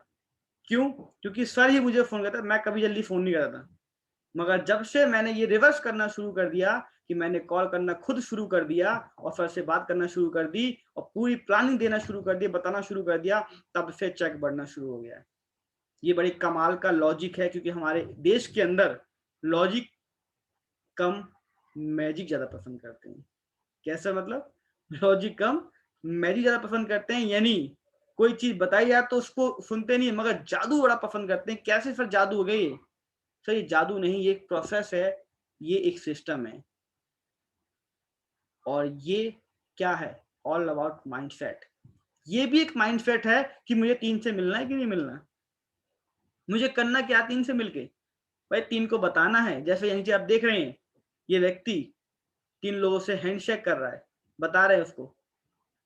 क्यों? क्योंकि सर ही मुझे फोन करता, मैं कभी जल्दी फोन नहीं करता था। मगर जब से मैंने ये रिवर्स करना शुरू कर दिया कि मैंने कॉल करना खुद शुरू कर दिया और सर से बात करना शुरू कर दी और पूरी प्लानिंग देना शुरू कर दी, बताना शुरू कर दिया, तब से चेक बढ़ना शुरू हो गया। ये बड़ी कमाल का लॉजिक है, क्योंकि हमारे देश के अंदर लॉजिक कम, मैजिक ज्यादा पसंद करते हैं। कैसे मतलब? लॉजिक कम, मैजिक ज्यादा पसंद करते हैं, यानी कोई चीज बताई जाए तो उसको सुनते नहीं, मगर जादू बड़ा पसंद करते हैं। कैसे सर जादू हो गई? सर ये जादू नहीं, ये एक प्रोसेस है, ये एक सिस्टम है। और ये क्या है? All about mindset. ये भी एक माइंडसेट है कि मुझे 3 से मिलना है कि नहीं मिलना, मुझे करना क्या 3 से मिलके। भाई 3 को बताना है। जैसे यहीं से आप देख रहे हैं, ये व्यक्ति 3 लोगों से हैंडशेक कर रहा है, बता रहे हैं उसको,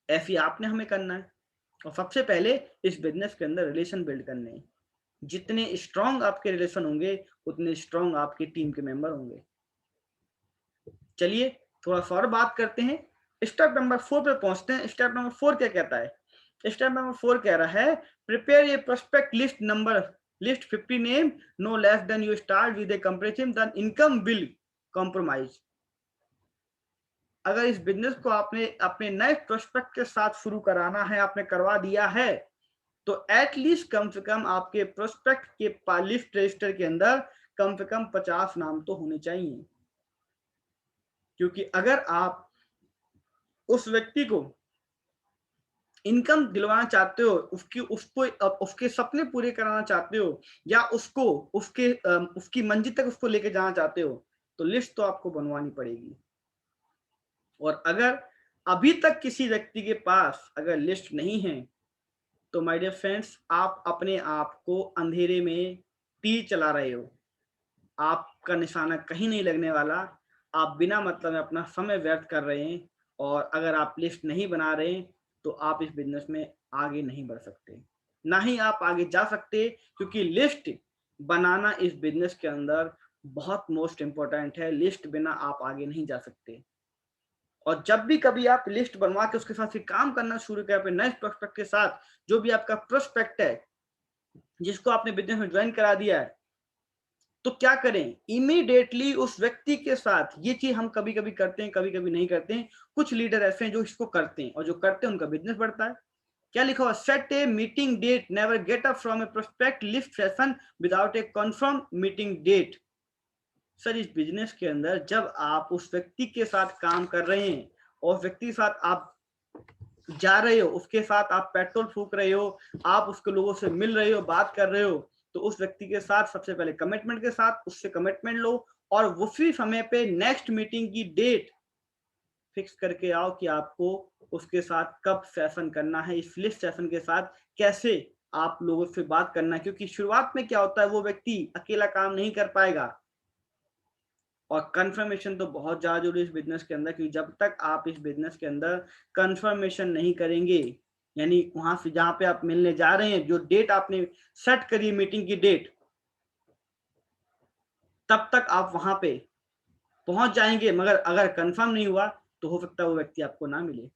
ऐसे ही आपने हमें करना है। और सबसे पहले इस बिजनेस के अंदर रिलेशन बिल्ड करने हैं। जितने स्ट्रांग आपके रिलेशन होंगे, उतने स्ट्रांग आपकी टीम के मेंबर होंगे। चलिए थोड़ा सा और बात करते हैं, स्टेप नंबर 4 पे पहुंचते हैं। स्टेप नंबर 4 क्या कहता है? स्टेप नंबर 4 कह रहा है, prepare a prospect list 50 name, no less than you start with a comparison, then income will compromise. अगर इस बिजनेस को आपने अपने नए प्रोस्पेक्ट के साथ शुरू कराना है, आपने करवा दिया है, तो एटलीस्ट कम से कम आपके प्रोस्पेक्ट के लिस्ट रजिस्टर के अंदर कम से कम 50 नाम तो होने चाहिए। क्योंकि अगर आप उस व्यक्ति को इनकम दिलवाना चाहते हो, उसके सपने पूरे कराना चाहते हो, या उसकी मंजिल तक उसको लेके जाना चाहते हो, तो लिस्ट तो आपको बनवानी पड़ेगी। और अगर अभी तक किसी व्यक्ति के पास अगर लिस्ट नहीं है, तो माय डियर फ्रेंड्स, आप अपने आप को अंधेरे में तीर चला रहे हो। आपका निशाना कहीं नहीं लगने वाला। आप बिना मतलब में अपना समय व्यर्थ कर रहे हैं। और अगर आप लिस्ट नहीं बना रहे हैं, तो आप इस बिजनेस में आगे नहीं बढ़ सकते, ना ही आप आगे जा सकते, क्योंकि लिस्ट बनाना इस बिजनेस के अंदर बहुत मोस्ट इंपॉर्टेंट है। लिस्ट बिना आप आगे नहीं जा सकते। और जब भी कभी आप लिस्ट बनवा के उसके साथ फिर काम करना शुरू करें, अपने नए प्रोस्पेक्ट के साथ, जो भी आपका प्रोस्पेक्ट है जिसको आपने बिजनेस में ज्वाइन करा दिया है, तो क्या करें? इमीडिएटली उस व्यक्ति के साथ, ये चीज हम कभी कभी करते हैं, कभी कभी नहीं करते हैं। कुछ लीडर ऐसे हैं जो इसको करते हैं, और जो करते हैं उनका बिजनेस बढ़ता है। क्या लिखा हुआ? Set a meeting date, never get up from a prospect list session without a confirm meeting date. Sir इस बिजनेस के अंदर जब आप उस व्यक्ति के साथ काम कर रहे हैं और व्यक्ति के साथ आप जा रहे हो, उसके साथ आप पेट्रोल फूक रहे हो, आप उसके लोगों से मिल रहे हो, बात कर रहे हो, तो उस व्यक्ति के साथ सबसे पहले कमिटमेंट के साथ उससे कमिटमेंट लो, और उसी समय पे नेक्स्ट मीटिंग की डेट फिक्स करके आओ कि आपको उसके साथ कब सेशन करना है। इस लिस्ट सेशन के साथ कैसे आप लोगों से बात करना है, क्योंकि शुरुआत में क्या होता है, वो व्यक्ति अकेला काम नहीं कर पाएगा। और कंफर्मेशन तो बहुत ज्यादा जरूरी है इस बिजनेस के अंदर, क्योंकि जब तक आप इस बिजनेस के अंदर कंफर्मेशन नहीं करेंगे, यानी वहां से जहां पे आप मिलने जा रहे हैं, जो डेट आपने सेट करी मीटिंग की डेट, तब तक आप वहां पे पहुंच जाएंगे, मगर अगर कंफर्म नहीं हुआ तो हो सकता है वो व्यक्ति आपको ना मिले।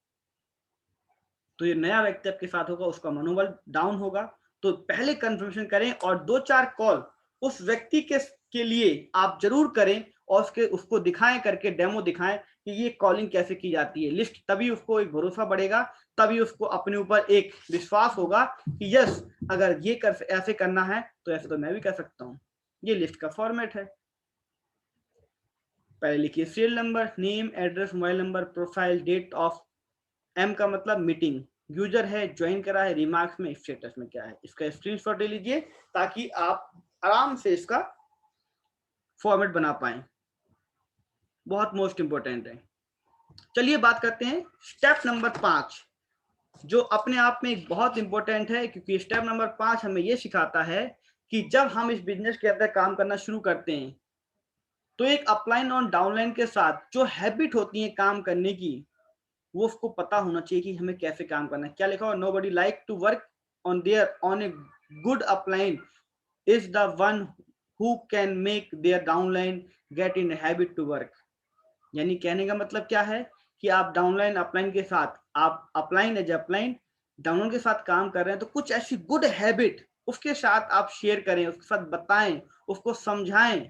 तो ये नया व्यक्ति आपके साथ होगा, उसका मनोबल डाउन होगा। तो पहले कंफर्मेशन करें और 2-4 कॉल उस व्यक्ति के लिए आप जरूर करें, और उसको दिखाएं, करके डेमो दिखाएं कि ये कॉलिंग कैसे की जाती है, लिस्ट। तभी उसको एक भरोसा बढ़ेगा, तभी उसको अपने ऊपर एक विश्वास होगा कि यस, अगर ये ऐसे करना है तो ऐसे तो मैं भी कर सकता हूँ। ये लिस्ट का फॉर्मेट है। पहले लिखिए serial number, name, address, mobile number, profile, date of, M का मतलब मीटिंग, यूजर है, ज्वाइन करा है, रिमार्क्स में, स्टेटस में क्या है, इसका स्क्रीनशॉट ले लीजिए ताकि आप आराम से इसका फॉर्मेट बना पाए। बहुत मोस्ट इंपोर्टेंट है। चलिए बात करते हैं स्टेप नंबर 5, जो अपने आप में एक बहुत इंपॉर्टेंट है, क्योंकि स्टेप नंबर 5 हमें यह सिखाता है कि जब हम इस बिजनेस के अंदर काम करना शुरू करते हैं, तो एक अपलाइन और डाउनलाइन के साथ जो हैबिट होती है काम करने की, वो उसको पता होना चाहिए कि हमें कैसे काम करना है। क्या लिखा हुआ, nobody like to work on a good upline is the one who can make their downline get in habit to work. यानी कहने का मतलब क्या है कि आप डाउनलाइन अपलाइन के साथ, आप अपलाइन एज अपलाइन डाउनलाइन के साथ काम कर रहे हैं, तो कुछ ऐसी गुड हैबिट उसके साथ आप शेयर करें, उसके साथ बताएं, उसको समझाएं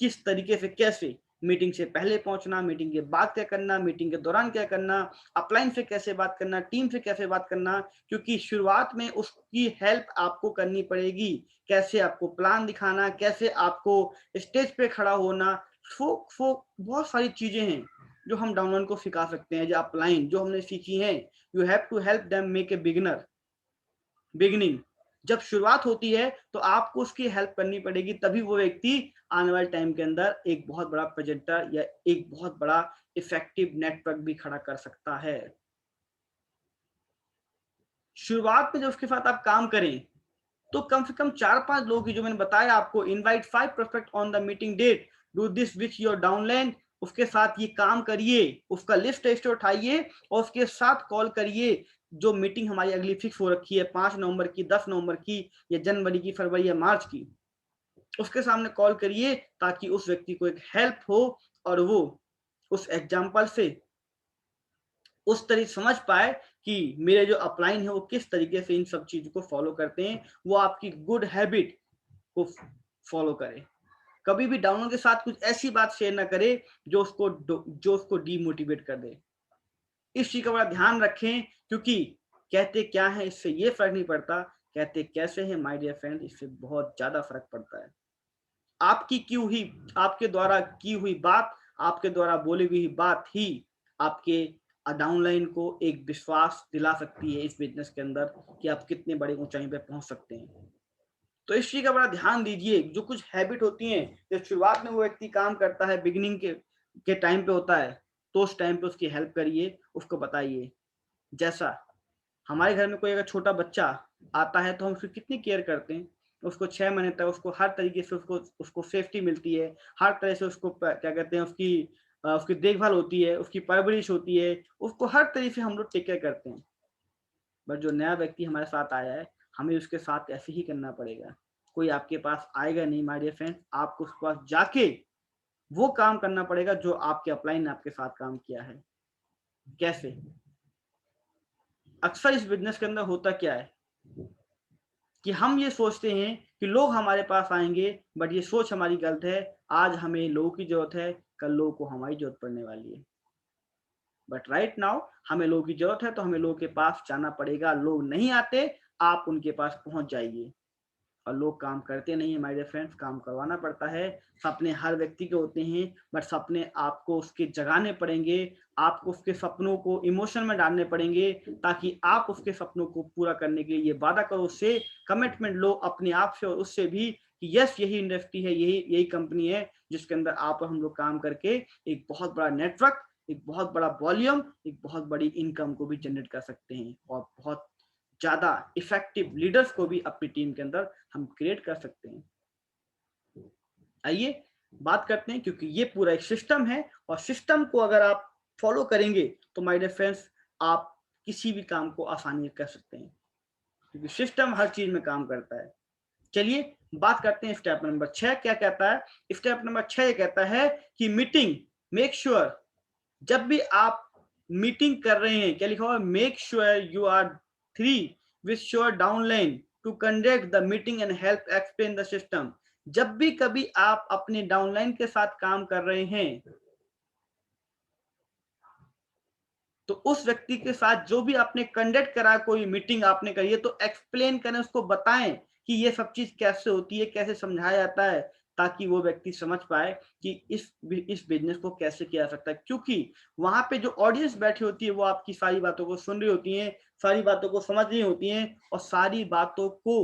किस तरीके से, कैसे मीटिंग से पहले पहुंचना, मीटिंग के बाद क्या करना, मीटिंग के दौरान क्या करना, अपलाइन से कैसे बात करना, टीम से कैसे बात करना, क्योंकि शुरुआत में उसकी हेल्प आपको करनी पड़ेगी। कैसे आपको प्लान दिखाना, कैसे आपको स्टेज पे खड़ा होना, बहुत सारी चीजें हैं जो हम डाउनलाइन को सिखा सकते हैं। जो अपलाइन जो हमने सीखी है, you have to help them make a beginning. जब शुरुआत होती है तो आपको उसकी हेल्प करनी पड़ेगी, तभी वो व्यक्ति आने वाले टाइम के अंदर एक बहुत बड़ा प्रेजेंटर या एक बहुत बड़ा इफेक्टिव नेटवर्क भी खड़ा कर सकता है। शुरुआत में जब उसके साथ आप काम करें, तो कम से कम 4-5 लोगों की, जो मैंने बताया आपको, invite 5 prospect on the meeting date, do this which your downline, उसके साथ ये काम करिए, उसका लिस्ट टेस्ट उठाइए और उसके साथ कॉल करिए। जो मीटिंग हमारी अगली फिक्स हो रखी है 5 नवंबर की, 10 नवंबर की, या जनवरी की, फरवरी या मार्च की, उसके सामने कॉल करिए ताकि उस व्यक्ति को एक हेल्प हो और वो उस एग्जाम्पल से उस तरीके समझ पाए कि मेरे जो अपलाइन है वो किस तरीके से इन सब चीजों को फॉलो करते हैं, वो आपकी गुड हैबिट को फॉलो करे। कभी भी डाउनलोड के साथ कुछ ऐसी बात शेयर ना करे जो उसको डीमोटिवेट कर दे। इस चीज का बड़ा ध्यान रखें, क्योंकि कहते क्या है इससे ये फर्क नहीं पड़ता, कहते कैसे हैं माय डियर फ्रेंड, इससे बहुत ज्यादा फर्क पड़ता है। आपके द्वारा की हुई बात, आपके द्वारा बोली हुई बात ही आपके डाउनलाइन को एक विश्वास दिला सकती है इस बिजनेस के अंदर कि आप कितने बड़े ऊंचाई पे पहुंच सकते हैं। तो इस चीज का बड़ा ध्यान दीजिए। जो कुछ हैबिट होती हैं, जब शुरुआत में वो व्यक्ति काम करता है, बिगिनिंग के टाइम पे होता है, तो उस टाइम पे उसकी हेल्प करिए, उसको बताइए। जैसा हमारे घर में कोई अगर छोटा बच्चा आता है तो हम उसकी कितनी केयर करते हैं, उसको 6 महीने तक उसको हर तरीके से उसको सेफ्टी मिलती है, हर तरह से उसको क्या कहते हैं, उसकी देखभाल होती है, उसकी परवरिश होती है, उसको हर तरीके से हम लोग टेक केयर करते हैं। बट जो नया व्यक्ति हमारे साथ आया है, हमें उसके साथ ऐसे ही करना पड़ेगा। कोई आपके पास आएगा नहीं माय डियर फ्रेंड, आपको उसके पास जाके वो काम करना पड़ेगा जो आपके अपलाइन ने आपके साथ काम किया है। कैसे? अक्सर इस बिजनेस के अंदर होता क्या है कि हम ये सोचते हैं कि लोग हमारे पास आएंगे, बट ये सोच हमारी गलत है। आज हमें लोगों की जरूरत है, कल लोगों को हमारी जरूरत पड़ने वाली है। बट राइट नाउ हमें लोगों की जरूरत है तो हमें लोगों के पास जाना पड़ेगा। लोग नहीं आते, आप उनके पास पहुंच जाइए। और लोग काम करते नहीं है माय डियर फ्रेंड्स, काम करवाना पड़ता है। सपने हर व्यक्ति के होते हैं, बट सपने आपको उसके जगाने पड़ेंगे, आपको उसके सपनों को इमोशन में डालने पड़ेंगे, ताकि आप उसके सपनों को पूरा करने के लिए ये वादा करो, उससे कमिटमेंट लो अपने आप से और उससे भी कि यस, यही इंडस्ट्री है, यही कंपनी है जिसके अंदर आप और हम लोग काम करके एक बहुत बड़ा नेटवर्क, एक बहुत बड़ा वॉल्यूम, एक बहुत बड़ी इनकम को भी जनरेट कर सकते हैं, और बहुत ज्यादा इफेक्टिव लीडर्स को भी अपनी टीम के अंदर हम क्रिएट कर सकते हैं। आइए बात करते हैं, क्योंकि ये पूरा एक सिस्टम है और सिस्टम को अगर आप फॉलो करेंगे तो माय डियर फ्रेंड्स आप किसी भी काम को आसानी से कर सकते हैं, क्योंकि सिस्टम हर चीज में काम करता है। चलिए बात करते हैं स्टेप नंबर 6 क्या कहता है। स्टेप नंबर 6 ये कहता है कि मीटिंग मेक श्योर, जब भी आप मीटिंग कर रहे हैं, क्या लिखा हुआ है, make sure you are three with sure downline to conduct the meeting and help explain the system. जब भी कभी आप अपने डाउनलाइन के साथ काम कर रहे हैं तो उस व्यक्ति के साथ जो भी आपने कंडक्ट करा, कोई मीटिंग आपने करी है, तो एक्सप्लेन करें, उसको बताएं कि ये सब चीज कैसे होती है, कैसे समझाया जाता है, ताकि वो व्यक्ति समझ पाए कि इस बिजनेस को कैसे किया जा सकता है। क्योंकि वहां पे जो ऑडियंस बैठी होती है वो आपकी सारी बातों को सुन रही होती है, सारी बातों को समझ रही होती है और सारी बातों को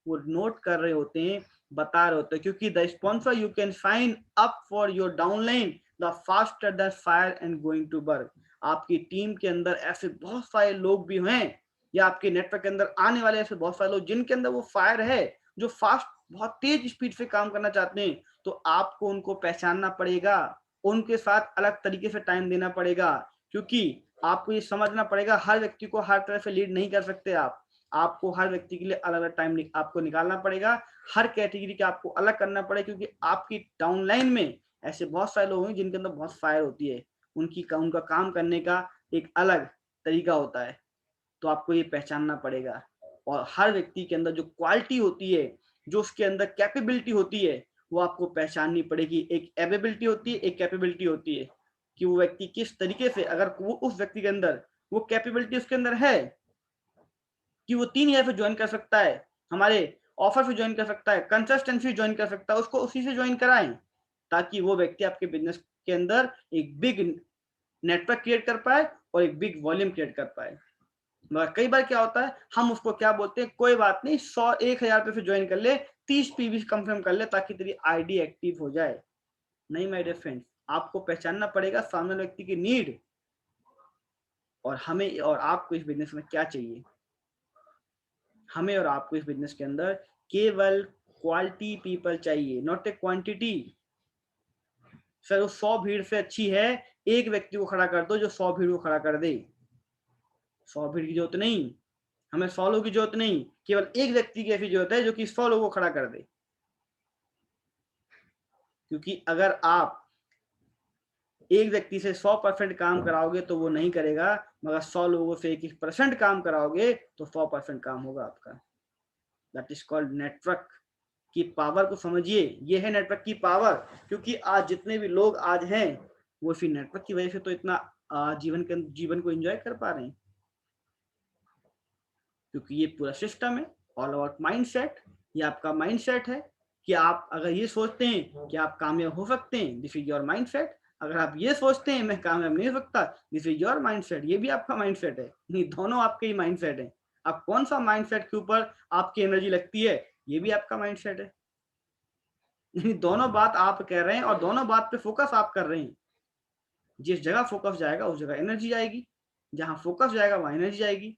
वो नोट कर रहे होते हैं, बता रहे होते हैं। क्योंकि the sponsor you can sign up for your downline the faster the fire and going to burn. आपकी टीम के अंदर ऐसे बहुत सारे लोग भी हैं या आपके नेटवर्क के अंदर आने वाले ऐसे बहुत सारे लोग जिनके अंदर वो फायर है, जो फास्ट बहुत तेज स्पीड से काम करना चाहते हैं, तो आपको उनको पहचानना पड़ेगा, उनके साथ अलग तरीके से टाइम देना पड़ेगा। क्योंकि आपको ये समझना पड़ेगा हर व्यक्ति को हर तरह से लीड नहीं कर सकते आप, आपको हर व्यक्ति के लिए अलग अलग टाइम आपको निकालना पड़ेगा, हर कैटेगरी के आपको अलग करना पड़ेगा। क्योंकि आपकी डाउनलाइन में ऐसे बहुत सारे लोग हैं जिनके अंदर बहुत फायर होती है, उनका काम करने का एक अलग तरीका होता है, तो आपको ये पहचानना पड़ेगा। और हर व्यक्ति के अंदर जो क्वालिटी होती है, जो उसके अंदर कैपेबिलिटी होती है, वो आपको पहचाननी पड़ेगी। एक एबिलिटी होती है, एक कैपेबिलिटी होती है, कि वो व्यक्ति किस तरीके से, अगर वो उस व्यक्ति के अंदर वो कैपेबिलिटी उसके अंदर है कि वो 3 ईयर से ज्वाइन कर सकता है, हमारे ऑफर से ज्वाइन कर सकता है, कंसिस्टेंसी ज्वाइन कर सकता है, उसको उसी से ज्वाइन कराएं, ताकि वो व्यक्ति आपके बिजनेस के अंदर एक बिग नेटवर्क क्रिएट कर पाए और एक बिग वॉल्यूम क्रिएट कर पाए। मगर कई बार क्या होता है, हम उसको क्या बोलते हैं, कोई बात नहीं 100-1000 रुपए से ज्वाइन कर ले, 30 पीवी कंफर्म कर ले ताकि तेरी आईडी एक्टिव हो जाए। नहीं माय डियर फ्रेंड्स, आपको पहचानना पड़ेगा सामने व्यक्ति की नीड और हमें और आपको इस बिजनेस में क्या चाहिए। हमें और आपको इस बिजनेस के अंदर केवल क्वालिटी पीपल चाहिए, नॉट ए क्वांटिटी। सर वो 100 भीड़ से अच्छी है एक व्यक्ति को खड़ा कर दो जो 100 भीड़ को खड़ा कर दे। 100 भीड़ की जरूरत नहीं, हमें 100 लोगों की जरूरत नहीं, केवल एक व्यक्ति की ऐसी जरूरत है जो कि 100 लोगों को खड़ा कर दे। क्योंकि अगर आप एक व्यक्ति से 100% काम कराओगे तो वो नहीं करेगा, मगर 100 लोगों से 1% काम कराओगे तो 100% काम होगा आपका। दैट इज कॉल्ड नेटवर्क की पावर को समझिए, ये है नेटवर्क की पावर। क्योंकि आज जितने भी लोग आज हैं वो इसी नेटवर्क की वजह से तो इतना जीवन को एंजॉय कर पा रहे हैं, क्योंकि ये पूरा सिस्टम है ऑल अबाउट माइंडसेट। ये आपका माइंडसेट है कि आप अगर ये सोचते हैं कि आप कामयाब हो सकते हैं, दिस इज योर माइंडसेट। अगर आप ये सोचते हैं मैं कामयाब नहीं हो सकता, दिस इज योर माइंडसेट, ये भी आपका माइंडसेट है। नहीं, दोनों आपके ही माइंडसेट है। आप कौन सा माइंडसेट के ऊपर आपकी एनर्जी लगती है, ये भी आपका माइंडसेट है। दोनों बात आप कह रहे हैं और दोनों बात पे फोकस आप कर रहे हैं। जिस जगह फोकस जाएगा उस जगह एनर्जी जाएगी, जहां फोकस जाएगा वहां एनर्जी जाएगी।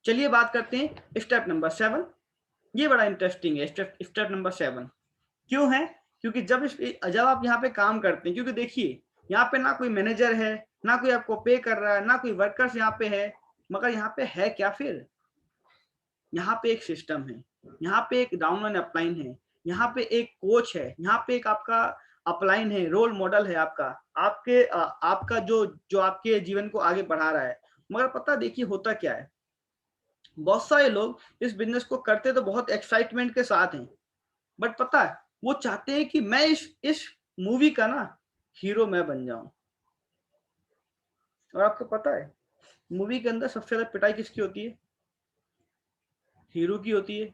चलिए बात करते हैं स्टेप नंबर 7। ये बड़ा इंटरेस्टिंग है स्टेप नंबर 7। क्यों है? क्योंकि जब आप यहाँ पे काम करते हैं, क्योंकि देखिए यहाँ पे ना कोई मैनेजर है, ना कोई आपको पे कर रहा है, ना कोई वर्कर्स यहाँ पे है, मगर यहाँ पे है क्या फिर? यहाँ पे एक सिस्टम है, यहाँ पे एक डाउनलाइन अपलाइन है, यहाँ पे एक कोच है, यहाँ पे एक आपका अपलाइन है, रोल मॉडल है आपका, आपका जो आपके जीवन को आगे बढ़ा रहा है। मगर पता देखिए होता क्या है, बहुत सारे लोग इस बिजनेस को करते तो बहुत एक्साइटमेंट के साथ हैं, बट पता है वो चाहते हैं कि मैं इस मूवी का ना हीरो मैं बन जाऊं। और आपको पता है मूवी के अंदर सबसे ज्यादा पिटाई किसकी होती है? हीरो की होती है,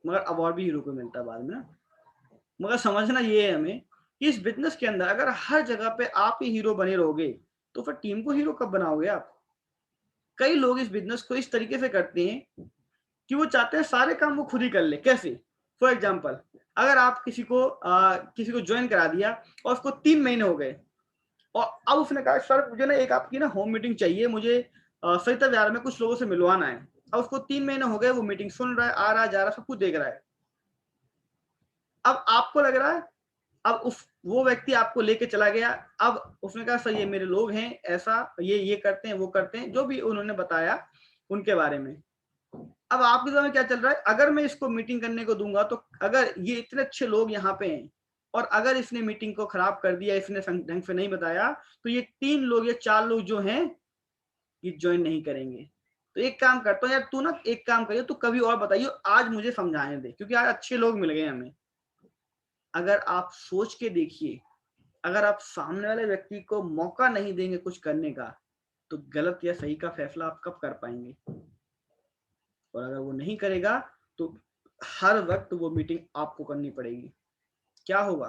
मगर अवार्ड भी हीरो को मिलता है बाद में ना। मगर समझना ये है हमें कि इस बिजनेस के अंदर अगर हर जगह पे आप ही हीरो बने रहोगे तो फिर टीम को हीरो कब बनाओगे आप? कई लोग इस बिजनेस को इस तरीके से करते हैं कि वो चाहते हैं सारे काम वो खुद ही कर ले। कैसे? फॉर एग्जाम्पल, अगर आप किसी को ज्वाइन करा दिया और उसको 3 महीने हो गए और अब उसने कहा सर मुझे ना एक आपकी ना होम मीटिंग चाहिए, मुझे सरिता विहार में कुछ लोगों से मिलवाना है। अब उसको 3 महीने हो गए, वो मीटिंग सुन रहा है, आ रहा जा रहा, सब कुछ देख रहा है, अब आपको लग रहा है, अब वो व्यक्ति आपको लेके चला गया, अब उसने कहा सर ये मेरे लोग हैं, ऐसा ये करते हैं, वो करते हैं, जो भी उन्होंने बताया उनके बारे में। अब आपके दिमाग में क्या चल रहा है, अगर मैं इसको मीटिंग करने को दूंगा तो अगर ये इतने अच्छे लोग यहाँ पे हैं और अगर इसने मीटिंग को खराब कर दिया, इसने ढंग से नहीं बताया, तो ये 3 लोग या 4 लोग जो हैं ये ज्वाइन नहीं करेंगे। तो एक काम करता हूँ यार, तू ना एक काम करियो, तू कभी और बताइयो, आज मुझे समझाने दे, क्योंकि आज अच्छे लोग मिल गए हमें। अगर आप सोच के देखिए, अगर आप सामने वाले व्यक्ति को मौका नहीं देंगे कुछ करने का, तो गलत या सही का फैसला आप कब कर पाएंगे? और अगर वो नहीं करेगा तो हर वक्त वो मीटिंग आपको करनी पड़ेगी। क्या होगा?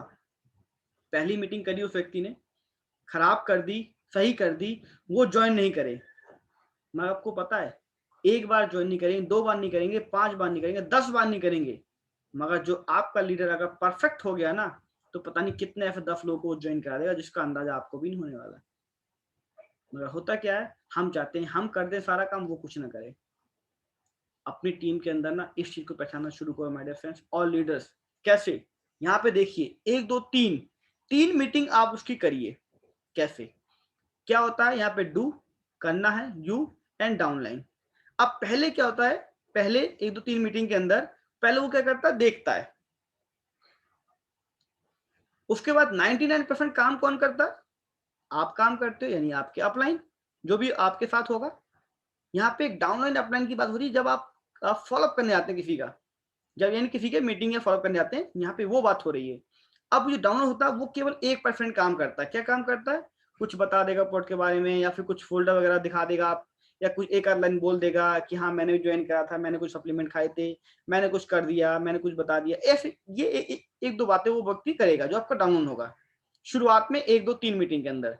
पहली मीटिंग करी उस व्यक्ति ने, खराब कर दी, सही कर दी, वो ज्वाइन नहीं करे, मैं आपको पता है, एक बार ज्वाइन नहीं करेंगे, 2 बार नहीं करेंगे, 5 बार नहीं करेंगे, 10 बार नहीं करेंगे, मगर जो आपका लीडर अगर परफेक्ट हो गया ना, तो पता नहीं कितने ऐसे 10 लोगों को ज्वाइन करा देगा जिसका अंदाजा आपको भी नहीं होने वाला। मगर होता क्या है, हम चाहते हैं हम कर दें सारा काम, वो कुछ ना करे। अपनी टीम के अंदर ना इस चीज को पहचानना शुरू करो माय डियर फ्रेंड्स। और लीडर्स कैसे, यहाँ पे देखिए 1 2 3 मीटिंग आप उसकी करिए। कैसे, क्या होता है यहाँ पे, डू करना है, यू एंड डाउनलाइन। अब पहले क्या होता है, पहले 1 2 3 मीटिंग के अंदर पहले वो क्या करता है, देखता है। उसके बाद 99% काम कौन करता है? आप काम करते हो, यानी आपके अपलाइन जो भी आपके साथ होगा। यहाँ पे एक डाउनलाइन अपलाइन की बात हो रही है, जब आप फॉलोअप करने आते हैं किसी का, जब यानी किसी के मीटिंग या फॉलो करने आते हैं, यहाँ पे वो बात हो रही है। अब जो डाउनलोड होता है वो केवल 1% काम करता है। क्या काम करता है? कुछ बता देगा प्रोडक्ट के बारे में, या फिर कुछ फोल्डर वगैरह दिखा देगा आप, या कुछ एक आध लाइन बोल देगा कि हाँ मैंने ज्वाइन करा था, मैंने कुछ सप्लीमेंट खाए थे, मैंने कुछ कर दिया, मैंने कुछ बता दिया। ऐसे ये एक दो बातें वो व्यक्ति करेगा जो आपका डाउनलोड होगा शुरुआत में 1 2 3 मीटिंग के अंदर।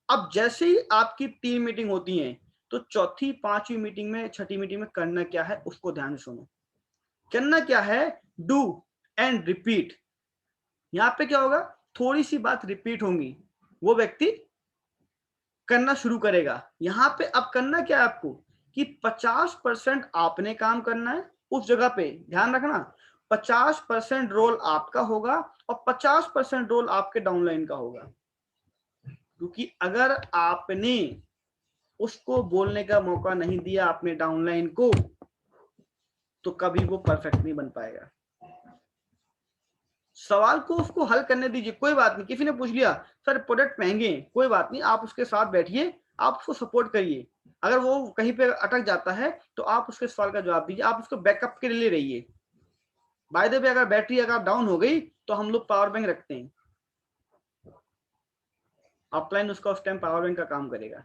अब जैसे ही आपकी 3 मीटिंग होती है, तो चौथी 5वीं मीटिंग में, छठी मीटिंग में करना क्या है उसको ध्यान से सुनो। करना क्या है, डू एंड रिपीट। यहां पे क्या होगा, थोड़ी सी बात रिपीट होंगी, वो व्यक्ति करना शुरू करेगा। यहां पे अब करना क्या है आपको, कि 50% आपने काम करना है उस जगह पे, ध्यान रखना 50% रोल आपका होगा और 50% रोल आपके डाउनलाइन का होगा। क्योंकि अगर आपने उसको बोलने का मौका नहीं दिया अपने डाउनलाइन को, तो कभी वो परफेक्ट नहीं बन पाएगा। सवाल को उसको हल करने दीजिए, कोई बात नहीं। किसी ने पूछ लिया सर प्रोडक्ट महंगे हैं, कोई बात नहीं, आप उसके साथ बैठिए, आप उसको सपोर्ट करिए। अगर वो कहीं पे अटक जाता है तो आप उसके सवाल का जवाब दीजिए, आप उसको बैकअप के लिए रहिए। बाय द वे, अगर बैटरी अगर डाउन हो गई तो हम लोग पावर बैंक रखते हैं, ऑफलाइन उसका उस टाइम पावर बैंक का काम करेगा।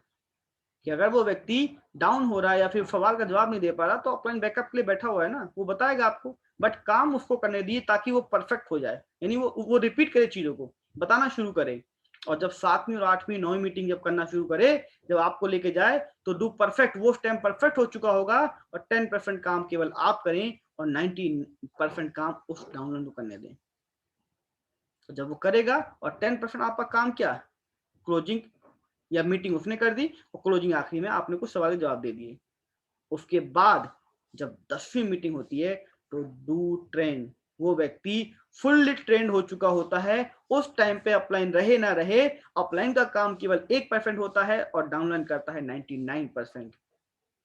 कि अगर वो व्यक्ति डाउन हो रहा है या फिर सवाल का जवाब नहीं दे पा रहा, तो ऑफलाइन बैकअप के लिए बैठा हुआ है ना, वो बताएगा आपको। बट काम उसको करने दिए ताकि वो परफेक्ट हो जाए, यानी वो रिपीट करे चीजों को, बताना शुरू करे। और जब 7वीं और 8वीं 9वीं मीटिंग जब करना शुरू करे, जब आपको लेके जाए, तो डू परफेक्ट, वो टाइम परफेक्ट हो चुका होगा और 10% काम केवल आप करें और 90% काम उस डाउनलोड को करने दें। तो जब वो करेगा और 10% आपका काम क्या, क्लोजिंग या मीटिंग उसने कर दी और क्लोजिंग आखिरी में आपने कुछ सवाल के जवाब दे दिए। उसके बाद जब 10वीं मीटिंग होती है तो डू ट्रेंड, वो व्यक्ति फुल्ली ट्रेंड हो चुका होता है। उस टाइम पे अपलाइन रहे ना रहे, अपलाइन का काम केवल 1% होता है और डाउनलाइन करता है 99%।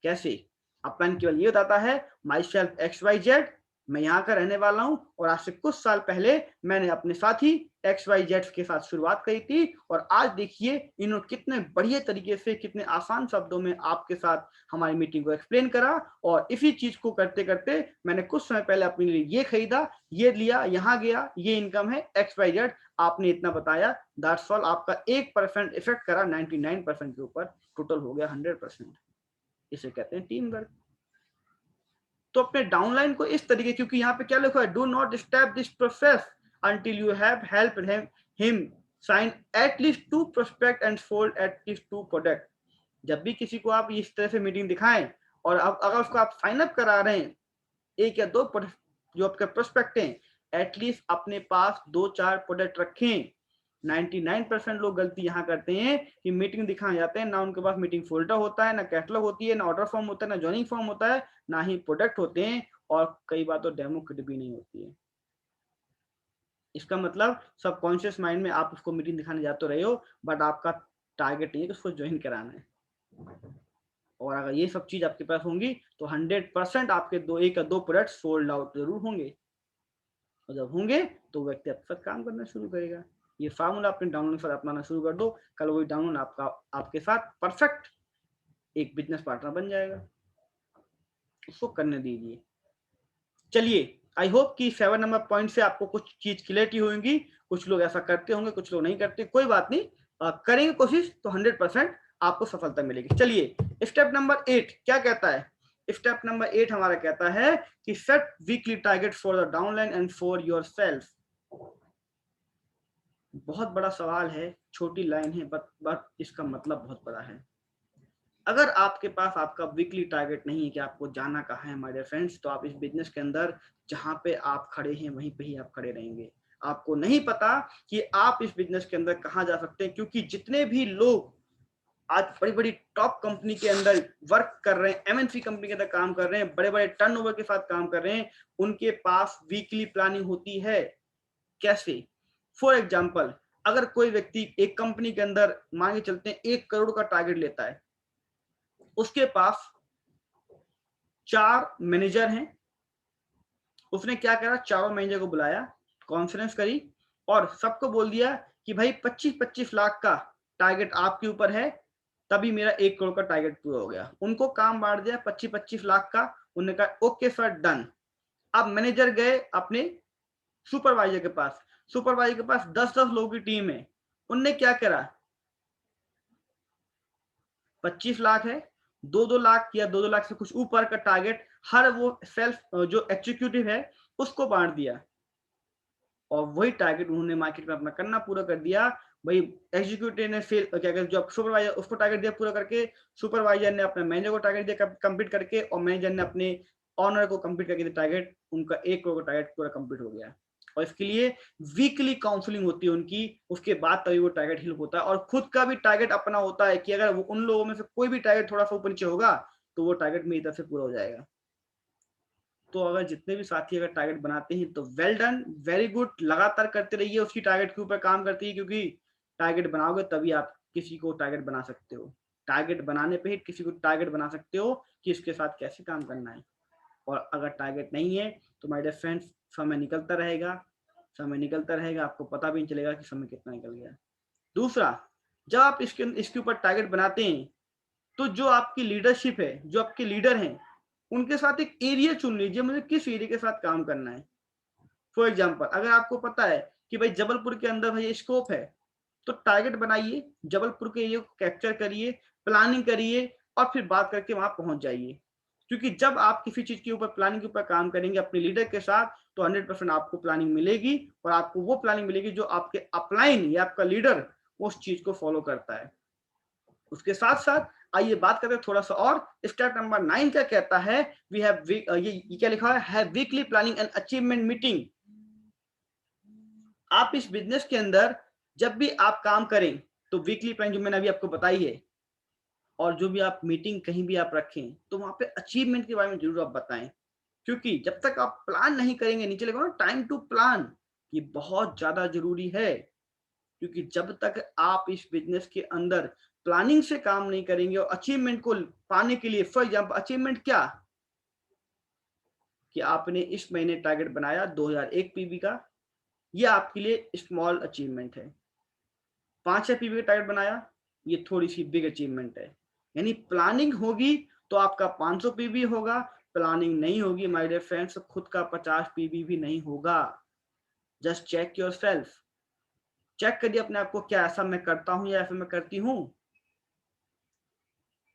कैसे? अपलाइन केवल ये बताता है माई सेल्फ XYZ, मैं यहाँ का रहने वाला हूँ और आज से कुछ साल पहले मैंने अपने साथी XYZ के साथ शुरुआत करी थी, और आज देखिए इन्होंने कितने बढ़िया तरीके से, कितने आसान शब्दों में आपके साथ हमारी मीटिंग को एक्सप्लेन करा। और इसी चीज को करते करते मैंने कुछ समय पहले अपने लिए ये खरीदा, ये लिया, यहाँ गया, ये इनकम है XYZ, आपने इतना बताया, दैट्स ऑल। आपका 1% इफेक्ट करा 99% के ऊपर, टोटल हो गया 100%। इसे कहते हैं टीम वर्क। तो अपने डाउनलाइन को इस तरीके, क्योंकि यहाँ पे क्या लिखा है, do not stop this process until you have helped him sign at least 2 prospect and sold at least 2 product. जब भी किसी को आप इस तरह से मीटिंग दिखाएं और अगर उसको आप साइन अप करा रहे हैं 1 या 2 जो आपके प्रोस्पेक्ट हैं, एटलीस्ट अपने पास 2-4 प्रोडक्ट रखें। 99% लोग गलती यहाँ करते हैं कि मीटिंग दिखाने जाते हैं ना, उनके पास मीटिंग फोल्डर होता है, ना कैटलॉग होती है, ना ऑर्डर फॉर्म होता है, ना ज्वाइनिंग फॉर्म होता है, ना ही प्रोडक्ट होते हैं, और कई बार तो डेमो किट भी नहीं होती है। इसका मतलब सबकॉन्शियस माइंड में आप उसको मीटिंग दिखाने जा तो रहे हो, बट आपका टारगेट नहीं है कि उसको ज्वाइन कराना है। और अगर ये सब चीज आपके पास होंगी तो 100% आपके एक या दो प्रोडक्ट सोल्ड आउट जरूर होंगे। और जब होंगे तो व्यक्ति आपके साथ काम करना शुरू करेगा। ये फार्मूला अपने डाउनलोड पर अपनाना शुरू कर दो, कल वही डाउनलोड आपके साथ परफेक्ट एक बिजनेस पार्टनर बन जाएगा। उसको करने दीजिए। चलिए, आई होप कि 7 नंबर पॉइंट से आपको कुछ चीज क्लियरिटी होगी। कुछ लोग ऐसा करते होंगे, कुछ लोग नहीं करते, कोई बात नहीं, करेंगे कोशिश तो 100% आपको सफलता मिलेगी। चलिए, स्टेप नंबर 8 क्या कहता है? स्टेप नंबर 8 हमारा कहता है कि set weekly target for the downline and for yourself. बहुत बड़ा सवाल है, छोटी लाइन है, बट इसका मतलब बहुत बड़ा है। अगर आपके पास आपका वीकली टारगेट नहीं है कि आपको जाना कहाँ है माय डियर फ्रेंड्स, तो आप इस बिजनेस के अंदर जहां पे आप खड़े हैं वहीं पे ही आप खड़े रहेंगे। आपको नहीं पता कि आप इस बिजनेस के अंदर कहाँ जा सकते हैं, क्योंकि जितने भी लोग आज बड़ी बड़ी टॉप कंपनी के अंदर वर्क कर रहे हैं, एमएनसी कंपनी के अंदर काम कर रहे हैं, बड़े बड़े टर्नओवर के साथ काम कर रहे हैं, उनके पास वीकली प्लानिंग होती है। कैसे? फॉर एग्जाम्पल, अगर कोई व्यक्ति एक कंपनी के अंदर मान के चलते हैं 1 करोड़ का टारगेट लेता है, उसके पास 4 मैनेजर हैं, उसने क्या करा, चारों मैनेजर को बुलाया, कॉन्फ्रेंस करी और सबको बोल दिया कि भाई 25-25 लाख का टारगेट आपके ऊपर है, तभी मेरा 1 करोड़ का टारगेट पूरा हो गया। उनको काम बांट दिया 25-25 लाख का। उन्होंने कहा ओके सर, डन। अब मैनेजर गए अपने सुपरवाइजर के पास, सुपरवाइजर के पास 10-10 लोगों की टीम है। उनने क्या करा, 25 लाख है, 2-2 लाख या 2-2 लाख से कुछ ऊपर का टारगेट हर वो सेल्फ जो एग्जीक्यूटिव है उसको बांट दिया, और वही टारगेट उन्होंने मार्केट में अपना करना पूरा कर दिया। भाई एग्जीक्यूटिव ने सेल क्या कहते जो सुपरवाइजर उसको टारगेट दिया पूरा करके, सुपरवाइजर ने अपने मैनेजर को टारगेट दिया कंप्लीट करके, और मैनेजर ने अपने ऑनर को कंप्लीट करके टारगेट, उनका 1 करोड़ का टारगेट पूरा कंप्लीट हो गया। और इसके लिए वीकली काउंसलिंग होती है उनकी, उसके बाद तभी वो टारगेट हिल होता है। और खुद का भी टारगेट अपना होता है कि अगर वो उन लोगों में से कोई भी टारगेट थोड़ा सा ऊपर नीचे होगा तो वो टारगेट मेरी तरफ से पूरा हो जाएगा। तो अगर जितने भी साथी अगर टारगेट बनाते हैं तो वेल डन, वेरी गुड, लगातार करते रहिए, उसकी टारगेट के ऊपर काम करती है, क्योंकि टारगेट बनाओगे तभी आप किसी को टारगेट बना सकते हो। टारगेट बनाने पे ही किसी को टारगेट बना सकते हो कि इसके साथ कैसे काम करना है। और अगर टारगेट नहीं है तो माय डियर फ्रेंड्स, समय निकलता रहेगा, समय निकलता रहेगा, आपको पता भी नहीं चलेगा कि समय कितना निकल गया। दूसरा, जब आप इसके ऊपर टारगेट बनाते हैं तो जो आपकी लीडरशिप है, जो आपके लीडर हैं, उनके साथ एक एरिया चुन लीजिए, मुझे किस एरिया के साथ काम करना है। फॉर एग्जाम्पल, अगर आपको पता है कि भाई जबलपुर के अंदर भाई स्कोप है, तो टारगेट बनाइए, जबलपुर के एरिया को कैप्चर करिए, प्लानिंग करिए, और फिर बात करके वहां पहुंच जाइए। क्योंकि जब आप किसी चीज के ऊपर प्लानिंग के ऊपर काम करेंगे अपने लीडर के साथ, तो 100% आपको प्लानिंग मिलेगी, और आपको वो प्लानिंग मिलेगी जो आपके अपलाइन या आपका लीडर उस चीज को फॉलो करता है। उसके साथ साथ आइए बात करते हैं थोड़ा सा और। स्टेप नंबर 9 क्या कहता है, वी हैव ये क्या लिखा है weekly planning and achievement meeting. आप इस बिजनेस के अंदर जब भी आप काम करें तो वीकली प्लानिंग जो मैंने अभी आपको बताई है, और जो भी आप मीटिंग कहीं भी आप रखें तो वहां पे अचीवमेंट के बारे में जरूर आप बताएं। क्योंकि जब तक आप प्लान नहीं करेंगे, नीचे लिखा ना टाइम टू प्लान, ये बहुत ज्यादा जरूरी है। क्योंकि जब तक आप इस बिजनेस के अंदर प्लानिंग से काम नहीं करेंगे और अचीवमेंट को पाने के लिए, फॉर एग्जांपल अचीवमेंट क्या, कि आपने इस महीने टारगेट बनाया 2001 पीवी का, ये आपके लिए स्मॉल अचीवमेंट है। 500 पीवी का टारगेट बनाया, ये थोड़ी सी बिग अचीवमेंट है। यानी प्लानिंग होगी तो आपका 500 पीवी होगा, प्लानिंग नहीं होगी माय डियर फ्रेंड्स, खुद का 50 पीवी भी नहीं होगा। जस्ट चेक योरसेल्फ, चेक करिए अपने आप को, क्या ऐसा मैं करता हूं या ऐसा मैं करती हूं।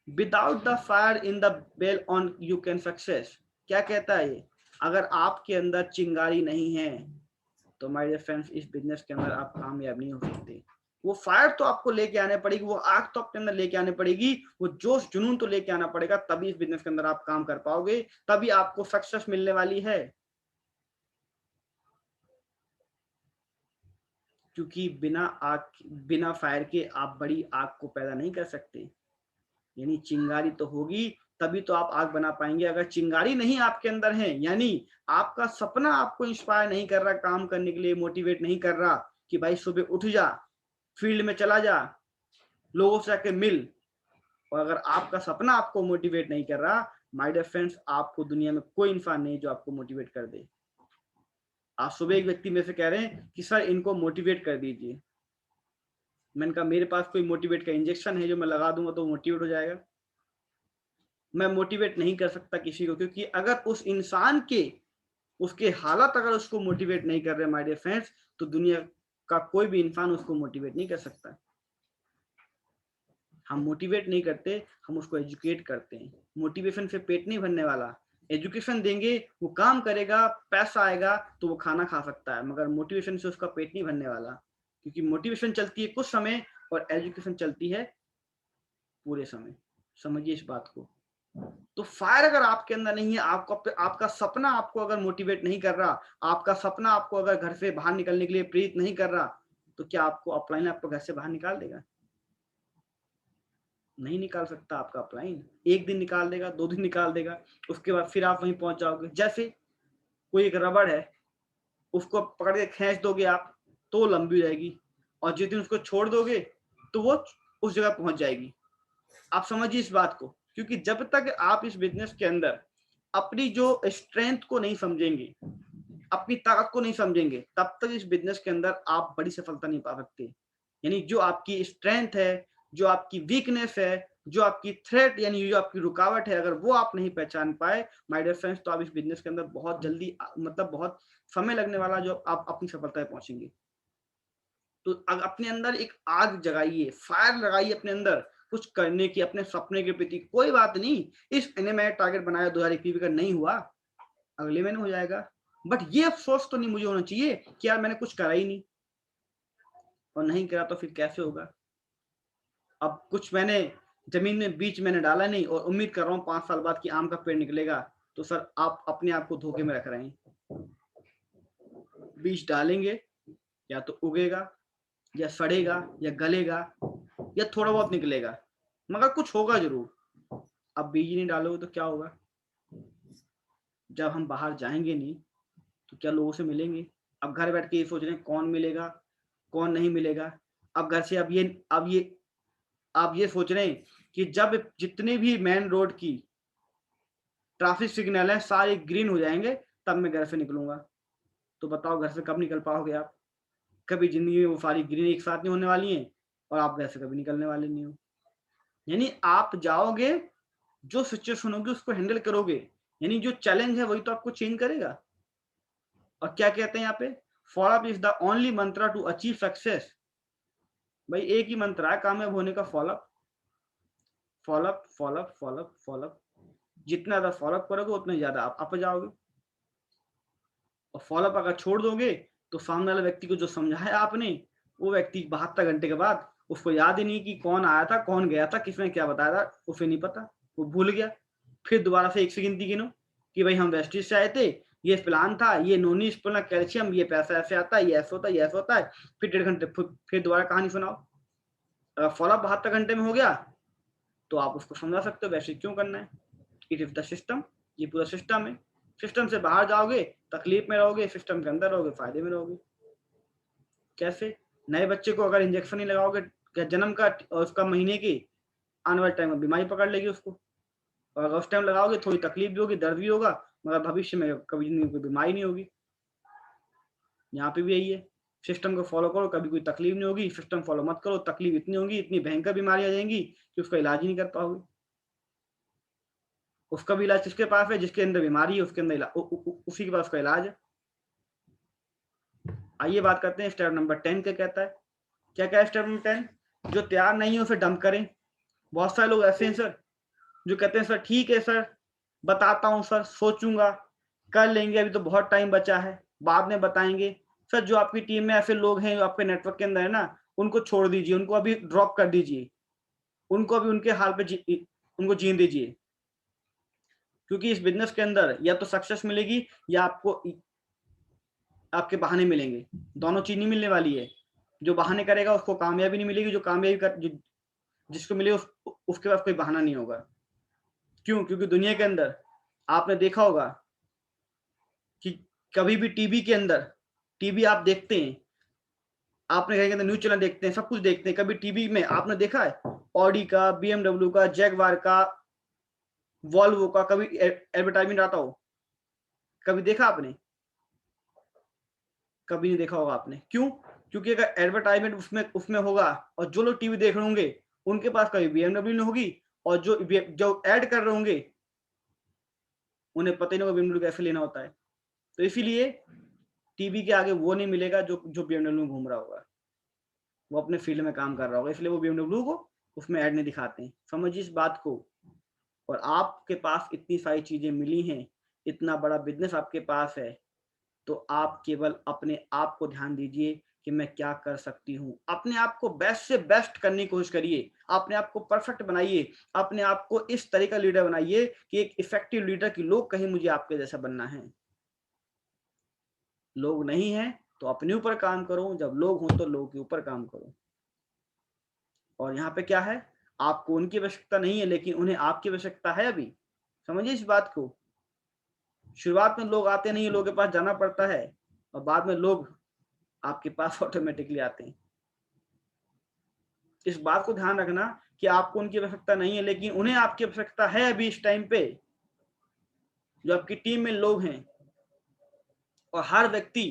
Without the fire in the bell on you can success, क्या कहता है ये, अगर आपके अंदर चिंगारी नहीं है तो माय डियर फ्रेंड्स इस बिजनेस के अंदर आप कामयाब नहीं हो सकते। वो फायर तो आपको लेके आने पड़ेगी, वो आग तो आपके अंदर लेके आने पड़ेगी, वो जोश जुनून तो लेके आना पड़ेगा, तभी इस बिजनेस के अंदर आप काम कर पाओगे, तभी आपको सक्सेस मिलने वाली है। क्योंकि बिना फायर के आप बड़ी आग को पैदा नहीं कर सकते। यानी चिंगारी तो होगी तभी तो आप आग बना पाएंगे। अगर चिंगारी नहीं आपके अंदर है, यानी आपका सपना आपको इंस्पायर नहीं कर रहा काम करने के लिए, मोटिवेट नहीं कर रहा कि भाई सुबह उठ जा, फील्ड में चला जा, लोगों से आके मिल, और अगर आपका सपना आपको मोटिवेट नहीं कर रहा, माय डियर फ्रेंड्स, आपको दुनिया में कोई इंसान नहीं जो आपको मोटिवेट कर दे। आप सुबह एक व्यक्ति में से कह रहे हैं कि सर इनको मोटिवेट कर दीजिए, मैंने कहा मेरे पास कोई मोटिवेट का इंजेक्शन है जो मैं लगा दूंगा तो मोटिवेट हो जाएगा? मैं मोटिवेट नहीं कर सकता किसी को, क्योंकि अगर उस इंसान के उसके हालात अगर उसको मोटिवेट नहीं कर रहे माय डियर फ्रेंड्स, तो दुनिया का कोई भी इंसान उसको मोटिवेट नहीं कर सकता। हम मोटिवेट नहीं करते, हम उसको एजुकेट करते हैं। मोटिवेशन से पेट नहीं भरने वाला, एजुकेशन देंगे वो काम करेगा, पैसा आएगा तो वो खाना खा सकता है, मगर मोटिवेशन से उसका पेट नहीं भरने वाला, क्योंकि मोटिवेशन चलती है कुछ समय और एजुकेशन चलती है पूरे समय। समझिए इस बात को। तो फायर अगर आपके अंदर नहीं है, आपको आपका सपना आपको अगर मोटिवेट नहीं कर रहा, आपका सपना आपको अगर घर से बाहर निकलने के लिए प्रेरित नहीं कर रहा, तो क्या आपको अपलाइन आपको घर से बाहर निकाल देगा? नहीं निकाल सकता आपका अपलाइन। एक दिन निकाल देगा, 2 दिन निकाल देगा, उसके बाद फिर आप वहीं पहुंच जाओगे। जैसे कोई एक रबड़ है, उसको पकड़ के खींच दोगे आप तो लंबी रहेगी, और जिस दिन उसको छोड़ दोगे तो वो उस जगह पहुंच जाएगी। आप समझिए इस बात को, क्योंकि जब तक आप इस बिजनेस के अंदर अपनी जो स्ट्रेंथ को नहीं समझेंगे, अपनी ताकत को नहीं समझेंगे, तब तक इस बिजनेस के अंदर आप बड़ी सफलता नहीं पा सकते। यानी जो आपकी स्ट्रेंथ है, जो आपकी वीकनेस है, जो आपकी थ्रेट यानी जो आपकी रुकावट है, अगर वो आप नहीं पहचान पाए माय डियर फ्रेंड्स, तो आप इस बिजनेस के अंदर बहुत जल्दी मतलब बहुत समय लगने वाला जो आप अपनी सफलता पे पहुंचेंगे। तो अपने अंदर एक आग जगाइए, फायर लगाइए अपने अंदर कुछ करने की, अपने सपने के प्रति। कोई बात नहीं, इस महीने मैंने टारगेट बनाया 2021 का नहीं हुआ, अगले महीने हो जाएगा, बट ये अफसोस तो नहीं मुझे होना चाहिए कि यार मैंने कुछ करा ही नहीं, और नहीं करा तो फिर कैसे होगा? अब कुछ मैंने जमीन में बीज मैंने डाला नहीं और उम्मीद कर रहा हूँ 5 साल बाद कि आम का पेड़ निकलेगा, तो सर आप अपने आप को धोखे में रख रहे हैं। बीज डालेंगे, या तो उगेगा, या सड़ेगा, या गलेगा, या थोड़ा बहुत निकलेगा, मगर कुछ होगा जरूर। अब बीज नहीं डालोगे तो क्या होगा? जब हम बाहर जाएंगे नहीं तो क्या लोगों से मिलेंगे? अब घर बैठ के ये सोच रहे हैं कौन मिलेगा, कौन नहीं मिलेगा। अब घर से आप ये सोच रहे हैं कि जब जितने भी मेन रोड की ट्रैफिक सिग्नल है सारे ग्रीन हो जाएंगे तब मैं घर से निकलूंगा। तो बताओ घर से कब निकल पाओगे आप? कभी जिंदगी में वो सारी ग्रीन एक साथ नहीं होने वाली हैं, और आप घर से कभी निकलने वाले नहीं हो। यानी आप जाओगे, जो सिचुएशन होगी उसको हैंडल करोगे, यानी जो चैलेंज है वही तो आपको चेंज करेगा। और क्या कहते हैं यहाँ पे, follow up is the only mantra to achieve success. भाई एक ही मंत्र है कामयाब होने का, follow up follow up follow up follow up follow up. जितना ज्यादा फॉलोअप करोगे उतना ज्यादा आप अप जाओगे। और फॉलोअप अगर छोड़ दोगे तो सामने वाले व्यक्ति को जो समझाया आपने, वो व्यक्ति 72 घंटे के बाद उसको याद ही नहीं कि कौन आया था, कौन गया था, किसने क्या बताया था, उसे नहीं पता, वो भूल गया। फिर दोबारा से 1 से गिनती गिनो कि भाई हम वेस्टिज से आए थे, ये प्लान था, ये नोनी स्पूर्ण कैल्शियम, ये पैसा ऐसे आता है, ये ऐसा होता है, ये ऐसा होता है। फिर 1.5 घंटे फिर दोबारा कहानी सुनाओ। अगर फॉलोअप 72 घंटे में हो गया तो आप उसको समझा सकते हो वेस्टिज क्यों करना है। इट इज द सिस्टम, ये पूरा सिस्टम है। सिस्टम से बाहर जाओगे तकलीफ में रहोगे, सिस्टम के अंदर रहोगे फायदे में रहोगे। कैसे? नए बच्चे को अगर इंजेक्शन नहीं लगाओगे क्या जन्म का और उसका महीने की, आने वाले टाइम में बीमारी पकड़ लेगी उसको। और अगर उस टाइम लगाओगे थोड़ी तकलीफ भी होगी, दर्द भी होगा, मगर भविष्य में कभी जिंदगी कोई बीमारी नहीं होगी। यहाँ पे भी यही है, सिस्टम को फॉलो करो कभी कोई तकलीफ नहीं होगी, सिस्टम फॉलो मत करो तकलीफ इतनी होगी, इतनी भयंकर बीमारी आ जाएंगी कि उसका इलाज ही नहीं कर पाओगे। उसका भी इलाज किसके पास है? जिसके अंदर बीमारी है उसके अंदर उसी के पास उसका इलाज है। आइए बात करते हैं स्टेप नंबर 10 क्या कहता है। क्या क्या है स्टेप नंबर 10? जो तैयार नहीं है उसे डंप करें। बहुत सारे लोग ऐसे हैं सर जो कहते हैं सर ठीक है सर, बताता हूँ सर, सोचूंगा, कर लेंगे, अभी तो बहुत टाइम बचा है, बाद में बताएंगे। सर जो आपकी टीम में ऐसे लोग हैं जो आपके नेटवर्क के अंदर है ना, उनको छोड़ दीजिए, उनको अभी ड्रॉप कर दीजिए, उनको अभी उनके हाल पे उनको जीने दीजिए। क्योंकि इस बिजनेस के अंदर या तो सक्सेस मिलेगी या आपको आपके बहाने मिलेंगे, दोनों चीज नहीं मिलने वाली है। जो बहाने करेगा उसको कामयाबी नहीं मिलेगी, जो कामयाबी जिसको मिले उसके पास कोई बहाना नहीं होगा। क्यों? क्योंकि दुनिया के अंदर आपने देखा होगा कि कभी भी टीवी के अंदर, टीवी आप देखते हैं, आपने घर के अंदर न्यूज चैनल देखते हैं, सब कुछ देखते हैं, कभी टीवी में आपने देखा है ऑडी का, BMW का, जैगवार का, वॉल्वो का कभी एडवर्टाइजमेंट आता हो? कभी देखा आपने? कभी नहीं देखा होगा आपने। क्यों? क्योंकि अगर एडवर्टाइजमेंट उसमें होगा और जो लोग टीवी देख रहे होंगे उनके पास कभी BMW नहीं होगी, और जो ऐड कर रहे होंगे उन्हें पता ही नहीं होगा BMW कैसे लेना होता है। तो इसीलिए टीवी के आगे वो नहीं मिलेगा जो BMW में घूम रहा होगा, वो अपने फील्ड में काम कर रहा होगा, इसलिए वो BMW को उसमें ऐड नहीं दिखाते हैं। समझिए इस बात को। और आपके पास इतनी सारी चीजें मिली हैं, इतना बड़ा बिजनेस आपके पास है, तो आप केवल अपने आप को ध्यान दीजिए कि मैं क्या कर सकती हूँ। अपने आप को बेस्ट से बेस्ट करने की कोशिश करिए, अपने आप को परफेक्ट बनाइए, अपने आप को इस तरह का लीडर बनाइए कि एक इफेक्टिव लीडर की लोग कहें मुझे आपके जैसा बनना है। लोग नहीं है तो अपने ऊपर काम करो, जब लोग हों तो लोगों के ऊपर काम करो। और यहाँ पे क्या है, आपको उनकी आवश्यकता नहीं है, लेकिन उन्हें आपकी आवश्यकता है अभी। समझिए इस बात को। शुरुआत में लोग आते नहीं है, लोगों के पास जाना पड़ता है, और बाद में लोग आपके पास ऑटोमेटिकली आते हैं। इस बात को ध्यान रखना कि आपको उनकी आवश्यकता नहीं है, लेकिन उन्हें आपकी आवश्यकता है अभी इस टाइम पे। जो आपकी टीम में लोग हैं, और हर व्यक्ति,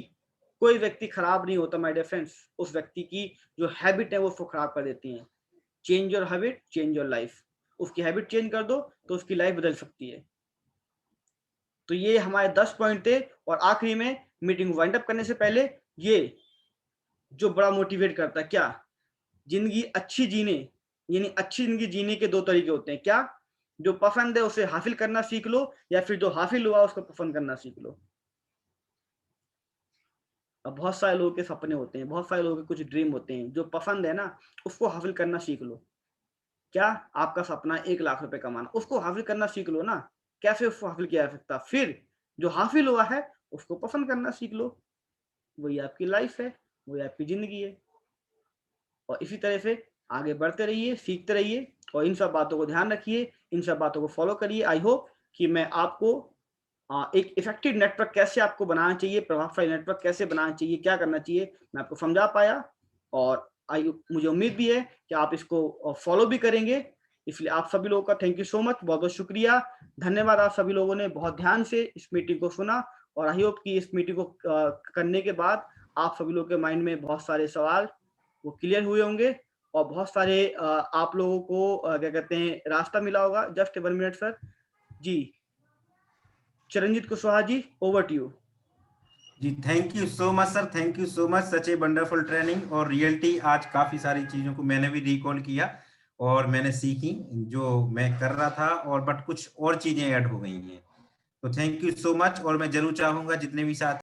कोई व्यक्ति खराब नहीं होता माय डियर फ्रेंड्स। उस व्यक्ति की जो हैबिट है वो उसको खराब कर देती है। Change your habit, change your life. उसकी हैबिट चेंज कर दो तो उसकी लाइफ बदल सकती है। तो ये हमारे 10 पॉइंट थे। और आखिरी में मीटिंग वाइंड अप करने से पहले, ये जो बड़ा मोटिवेट करता है, क्या जिंदगी अच्छी जीने, यानी अच्छी जिंदगी जीने के दो तरीके होते हैं। क्या? जो पसंद है उसे हासिल करना सीख लो, या फिर जो हासिल हुआ उसको पसंद करना सीख लो। अब बहुत सारे लोगों के सपने होते हैं, बहुत सारे लोगों के कुछ ड्रीम होते हैं। जो पसंद है ना उसको हासिल करना सीख लो। क्या? आपका सपना 1 लाख रुपए कमाना, उसको हासिल करना सीख लो ना। कैसे उसको हासिल किया जा सकता? फिर जो हासिल हुआ है उसको पसंद करना सीख लो। वही आपकी लाइफ है, वही आपकी जिंदगी है। और इसी तरह से आगे बढ़ते रहिए, सीखते रहिए, और इन सब बातों को ध्यान रखिए, इन सब बातों को फॉलो करिए। आई होप कि मैं आपको एक इफेक्टिव नेटवर्क कैसे आपको बनाना चाहिए, प्रभावशाली नेटवर्क कैसे बनाना चाहिए, क्या करना चाहिए, मैं आपको समझा पाया। और मुझे उम्मीद भी है कि आप इसको फॉलो भी करेंगे। इसलिए आप सभी लोगों का थैंक यू सो मच, बहुत बहुत शुक्रिया, धन्यवाद। आप सभी लोगों ने बहुत ध्यान से इस मीटिंग को सुना, और आई होप कि इस मीटिंग को करने के बाद आप सभी लोगों के माइंड में बहुत सारे सवाल वो क्लियर हुए होंगे, और बहुत सारे आप लोगों को क्या कहते हैं, रास्ता मिला होगा। Just 1 minute sir. जी Charanjit Kushwaha ji, over to you.
जी thank you so much sir, thank you so much. Such a wonderful training और रियलिटी। आज काफी सारी चीजों को मैंने भी रिकॉल किया और मैंने सीखी जो मैं कर रहा था, और बट कुछ और चीजें ऐड हो गई हैं। तो थैंक यू सो मच। और मैं जरूर चाहूंगा जितने भी साथ